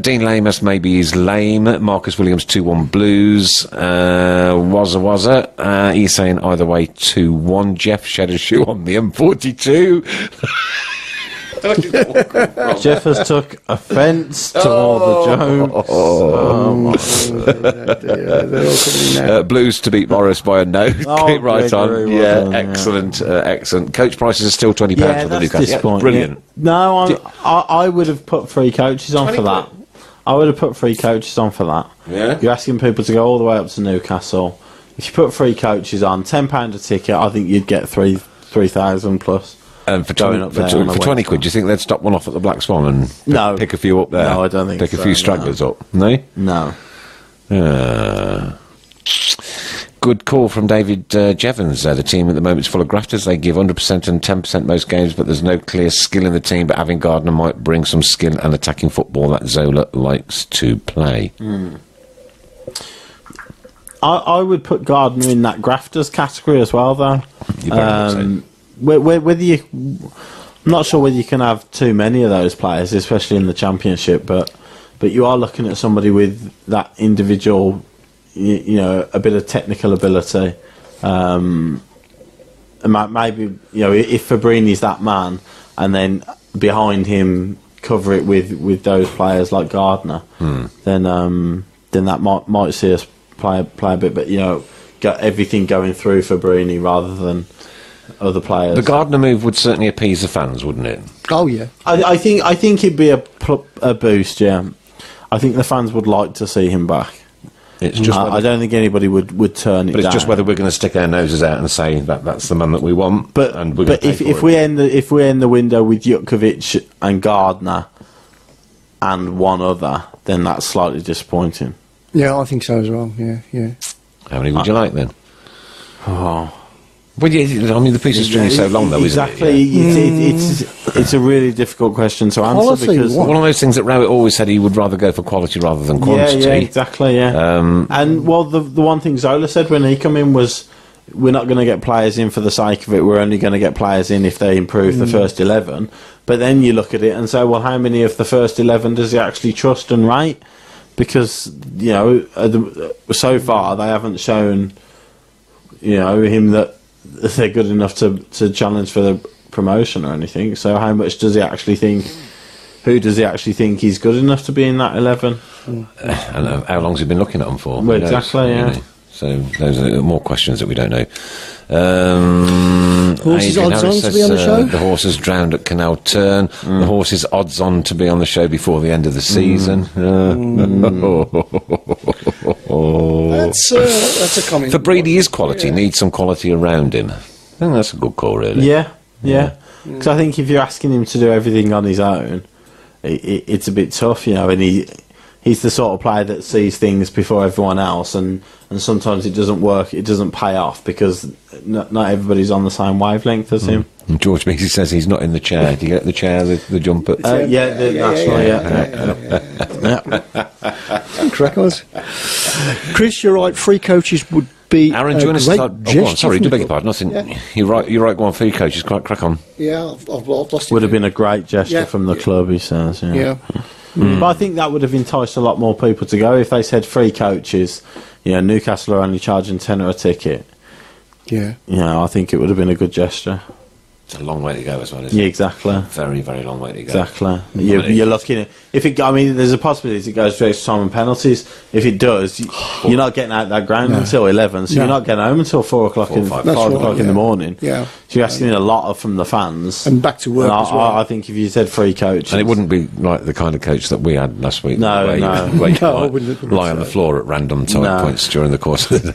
Dean Lamus maybe he's lame. Marcus Williams 2-1 Blues. Wazza. He's saying either way 2-1. Geoff shed a shoe on the M42. Geoff has took offence to all the jokes. Blues to beat Morris by a no. Keep right on. Well done, excellent. Coach prices are still £20 for the Newcastle. Yeah, brilliant. No, I would have put 3 coaches on for that. I would have put 3 coaches on for that. Yeah. You're asking people to go all the way up to Newcastle. If you put 3 coaches on, £10 a ticket, I think you'd get 3,000 plus. And for 20 quid, do you think they'd stop one off at the Black Swan and pick a few up there? No, I don't think pick a few stragglers up. No? No. Good call from David Jevons. The team at the moment is full of grafters. They give 100% and 10% most games, but there's no clear skill in the team. But having Gardner might bring some skill and attacking football that Zola likes to play. I would put Gardner in that grafters category as well, though. Whether you, I'm not sure whether you can have too many of those players, especially in the Championship. But you are looking at somebody with that individual, you know, a bit of technical ability. And maybe, you know, if Fabrini's that man, and then behind him cover it with those players like Gardner, then that might see us play a bit, but you know, got everything going through Fabrini rather than other players. The Gardner move would certainly appease the fans, wouldn't it? Oh yeah, I think it'd be a boost. Yeah, I think the fans would like to see him back. It's just I don't think anybody would turn it down. But it's just whether we're going to stick our noses out and say that's the man that we want. But if we end the window with Jutkovic and Gardner and one other, then that's slightly disappointing. Yeah, I think so as well. Yeah. How many would you like then? Oh. Well, yeah, I mean, the piece of string is so long, though, exactly. isn't it? Yeah. It's a really difficult question to answer Quality, because what? One of those things that Rowett always said he would rather go for quality rather than quantity. Yeah, exactly. Yeah. And well, the one thing Zola said when he came in was, we're not going to get players in for the sake of it. We're only going to get players in if they improve the first 11. But then you look at it and say, well, how many of the first 11 does he actually trust and rate? Because, you know, so far they haven't shown, you know, him that they're good enough to challenge for the promotion or anything. So how much does he actually think? Who does he actually think he's good enough to be in that 11? And how long's he been looking at them for? Well, exactly, yeah. Really? So those are more questions that we don't know. Horses Adrian odds Harris on to be on the show? The horse is drowned at Canal Turn. The horse is odds on to be on the show before the end of the season. That's a comment. Fabrini is quality, needs some quality around him. I think that's a good call, really. Yeah. Because I think if you're asking him to do everything on his own, it's a bit tough, you know, and he's the sort of player that sees things before everyone else, and sometimes it doesn't work, it doesn't pay off because not everybody's on the same wavelength as him. And George Beasley says he's not in the chair. Do you get the chair, the jumper? Crack on. Chris, you're right. Free coaches would be Aaron, join us. Sorry, do beg your pardon. Nothing. You're right. Go on, free coaches. Crack on. Yeah, I've lost it. Would have been a great gesture from the club, he says. Yeah. But I think that would have enticed a lot more people to go if they said free coaches. You know, Newcastle are only charging £10 a ticket. Yeah. You know, I think it would have been a good gesture. It's a long way to go as well, isn't it? Yeah, exactly. Very, very long way to go. Exactly. You're looking at there's a possibility it goes to extra time and penalties. If it does, you're not getting out that ground until 11, so you're not getting home until 4 o'clock in the morning. Yeah. So you're asking a lot from the fans. And back to work as well. I think if you said free coach. And it wouldn't be like the kind of coach that we had last week. No. Where you might lie on the floor at random time points during the course of the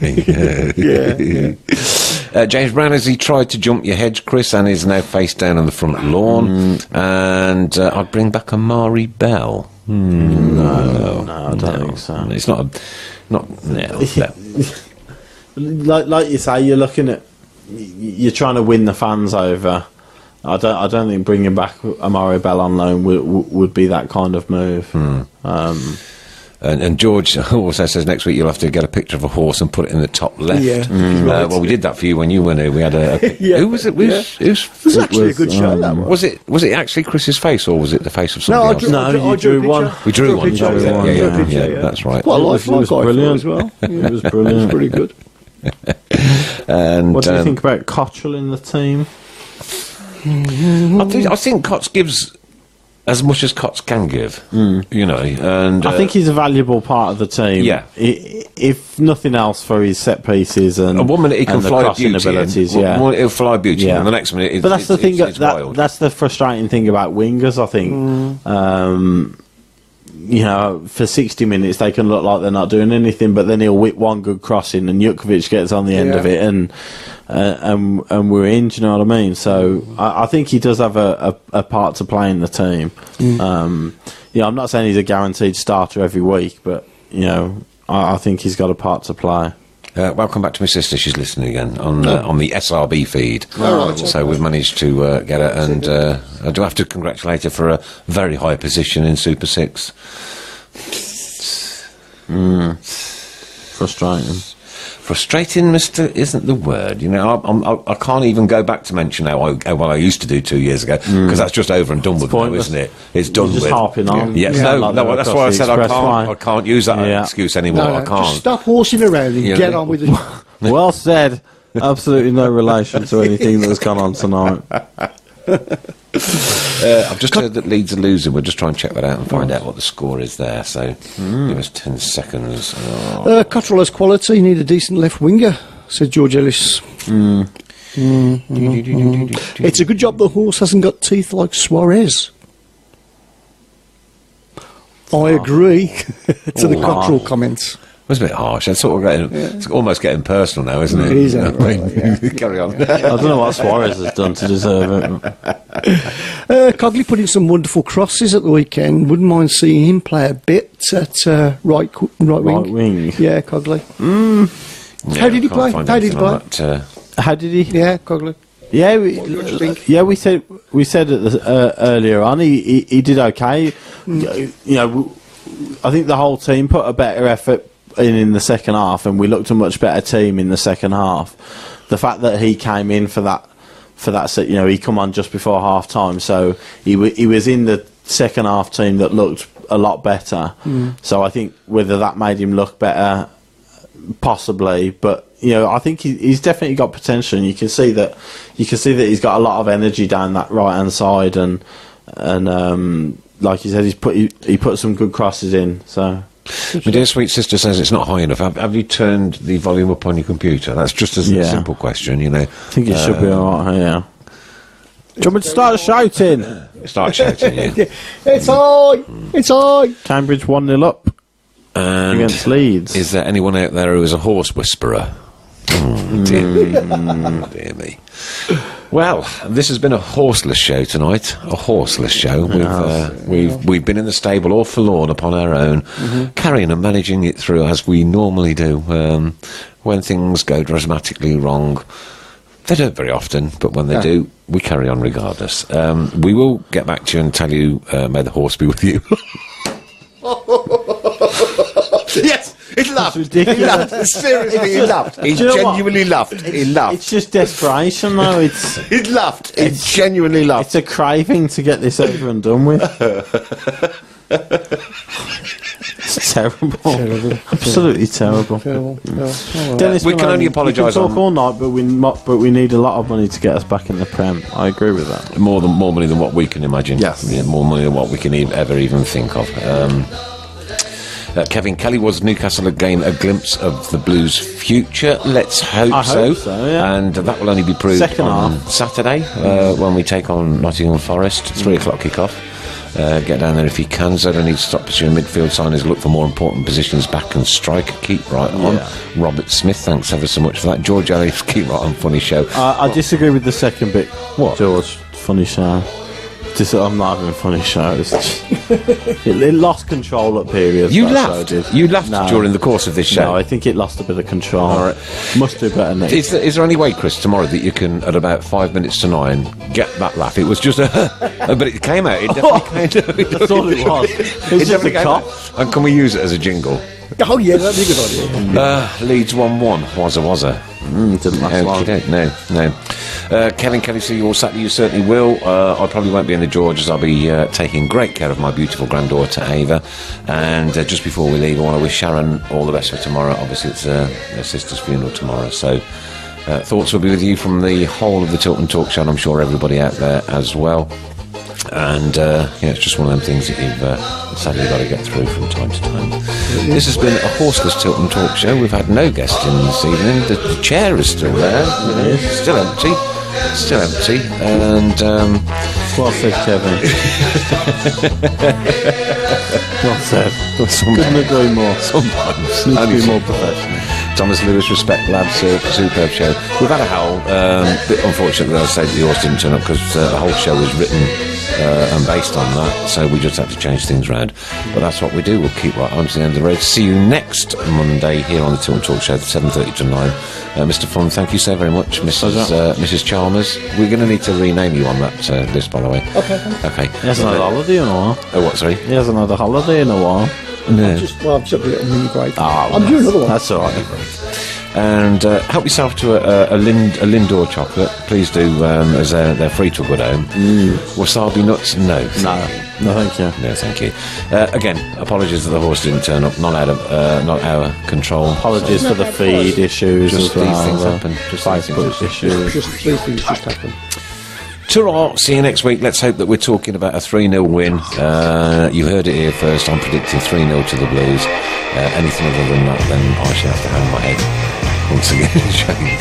day. James Brown, has he tried to jump your hedge, Chris, and is now face down on the front lawn? And I'd bring back Amari Bell. No, I don't think so. It's not. Like you say, you're looking at, you're trying to win the fans over. I don't think bringing back Amari Bell on loan would be that kind of move. And George also says next week you'll have to get a picture of a horse and put it in the top left. Yeah, right. Well, we did that for you when you were here. We had a who was it? It was actually a good show. That was it? Was it actually Chris's face, or was it the face of somebody else? You drew one. We drew one. Yeah, that's right. Well, it was brilliant as well. It was brilliant. It was pretty good. And what do you think about Cottrell in the team? I think Cots gives as much as Cots can give, you know, and I think he's a valuable part of the team. Yeah, if nothing else, for his set pieces and 1 minute he can fly beauty, abilities. One minute he'll fly beauty, and the next minute. But that's the thing. That's the frustrating thing about wingers. I think you know, for 60 minutes they can look like they're not doing anything, but then he'll whip one good crossing and Jutkovic gets on the end of it, and we're in. Do you know what I mean? So I think he does have a part to play in the team. Yeah, I'm not saying he's a guaranteed starter every week, but you know, I think he's got a part to play. Welcome back to my sister. She's listening again on the SRB feed. So we've managed to get her, and I do have to congratulate her for a very high position in Super 6. Frustrating, mister, isn't the word. You know, I can't even go back to mention how well I used to do 2 years ago, because that's just over and done with now, isn't it? It's done You're with. just harping on. Yeah. No, that's why I said I can't use that excuse anymore. I can't. Just stop horsing around and get on with it. Well said. Absolutely no relation to anything that's gone on tonight. I've just heard that Leeds are losing. We'll just try and check that out and find out what the score is there. So give us 10 seconds. Cottrell has quality. Need a decent left winger, said George Ellis. It's a good job the horse hasn't got teeth like Suarez. I agree to the Cottrell comments. It was a bit harsh. It's sort of it's almost getting personal now, isn't it? It is. Carry on. I don't know what Suarez has done to deserve it. Cogley put in some wonderful crosses at the weekend. Wouldn't mind seeing him play a bit at right wing. Yeah, Cogley. How did he play? How did he? Yeah, Cogley. Yeah, we said it earlier on. He did okay. You know, I think the whole team put a better effort in the second half, and we looked a much better team in the second half. The fact that he came in for that, you know, he come on just before half time, so he was in the second half team that looked a lot better. So I think whether that made him look better, possibly, but you know, I think he's definitely got potential, and you can see that he's got a lot of energy down that right hand side, and like you said, he put some good crosses in. So my dear sweet sister says it's not high enough. Have you turned the volume up on your computer? That's just a simple question, you know. I think it should be alright. Yeah. Do you want me to start shouting? Start shouting, yeah. It's high. Cambridge 1-0 up against Leeds. Is there anyone out there who is a horse whisperer? Dear me. Well, this has been a horseless show tonight. A horseless show. We've been in the stable all forlorn upon our own, carrying and managing it through as we normally do. When things go dramatically wrong, they don't very often, but when they do, we carry on regardless. We will get back to you and tell you, may the horse be with you. Yes! He laughed. He laughed. Seriously, he laughed. He genuinely laughed. He laughed. It's just desperation, though. He laughed. He genuinely laughed. It's a craving to get this over and done with. It's terrible. Absolutely terrible. Dennis, we can only apologise. We can talk all night, but we need a lot of money to get us back in the Prem. I agree with that. More money than what we can imagine. Yes. Yeah, more money than what we can ever even think of. Kevin Kelly, was Newcastle again a glimpse of the Blues' future? Let's hope so. Yeah. And that will only be proved on Saturday when we take on Nottingham Forest. 3 o'clock kick-off. Get down there if you can. Zola needs to stop pursuing midfield signings, look for more important positions, back and striker. Keep right on. Robert Smith, thanks ever so much for that. George Ellis, keep right on. Funny show. I disagree with the second bit. What? George, funny show. I'm not having a funny show. It's just, it lost control at periods. You laughed. You laughed during the course of this show. No, I think it lost a bit of control. All right. Must do better next. Is there any way, Chris, tomorrow that you can, at about 5 minutes to 9, get that laugh? It was just but it came out. It definitely came out. That's all it was. It was just a cough. And can we use it as a jingle? Oh yeah, that'd be a good idea. Leeds 1-1. Wazza. Didn't last long. No. Kevin Kelly, see you all Saturday. You certainly will. I probably won't be in the George, as I'll be taking great care of my beautiful granddaughter Ava. And just before we leave, I want to wish Sharon all the best for tomorrow. Obviously, it's her sister's funeral tomorrow, so thoughts will be with you from the whole of the Tilton Talk Show, and I'm sure everybody out there as well. And it's just one of them things that you've sadly got to get through from time to time. This has been a horseless Tilton Talk Show. We've had no guest in this evening. The chair is still there, still empty. still empty, and Well said, Kevin. Well said. Couldn't agree more. sometimes Need to only be more sometimes. professional. Thomas Lewis, respect, lads. Superb show. We've had a howl. Bit unfortunately, I say the horse didn't turn up because the whole show was written and based on that, so we just had to change things around. But that's what we do. We'll keep right on to the end of the road. See you next Monday here on the Tilton Talk Show, 7:30 to 9. Mr. Fun, thank you so very much, Mrs. Chalmers. We're going to need to rename you on that list, by the way. Okay. He hasn't had a holiday in a while. Oh, what? Sorry. He hasn't had a holiday in a while. No. I've just a little mini break. Oh, I'm doing another one. That's all right. And help yourself to a Lindor chocolate. Please do, as they're free to a good home. Wasabi nuts? No. No, thank you. No, thank you. Again, apologies that the horse didn't turn up. Not our control. Apologies for the feed issues Just as well. these things happen. Just these things issues. Just these things just happen. Ta-ra, see you next week. Let's hope that we're talking about a 3-0 win. You heard it here first. I'm predicting 3-0 to the Blues. Anything other than that, then I shall have to hang my head once again. Shame.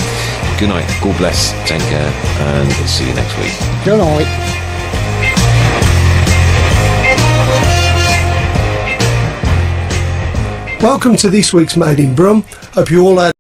Good night. God bless. Take care. And see you next week. Good night. Welcome to this week's Made in Brum. Hope you all had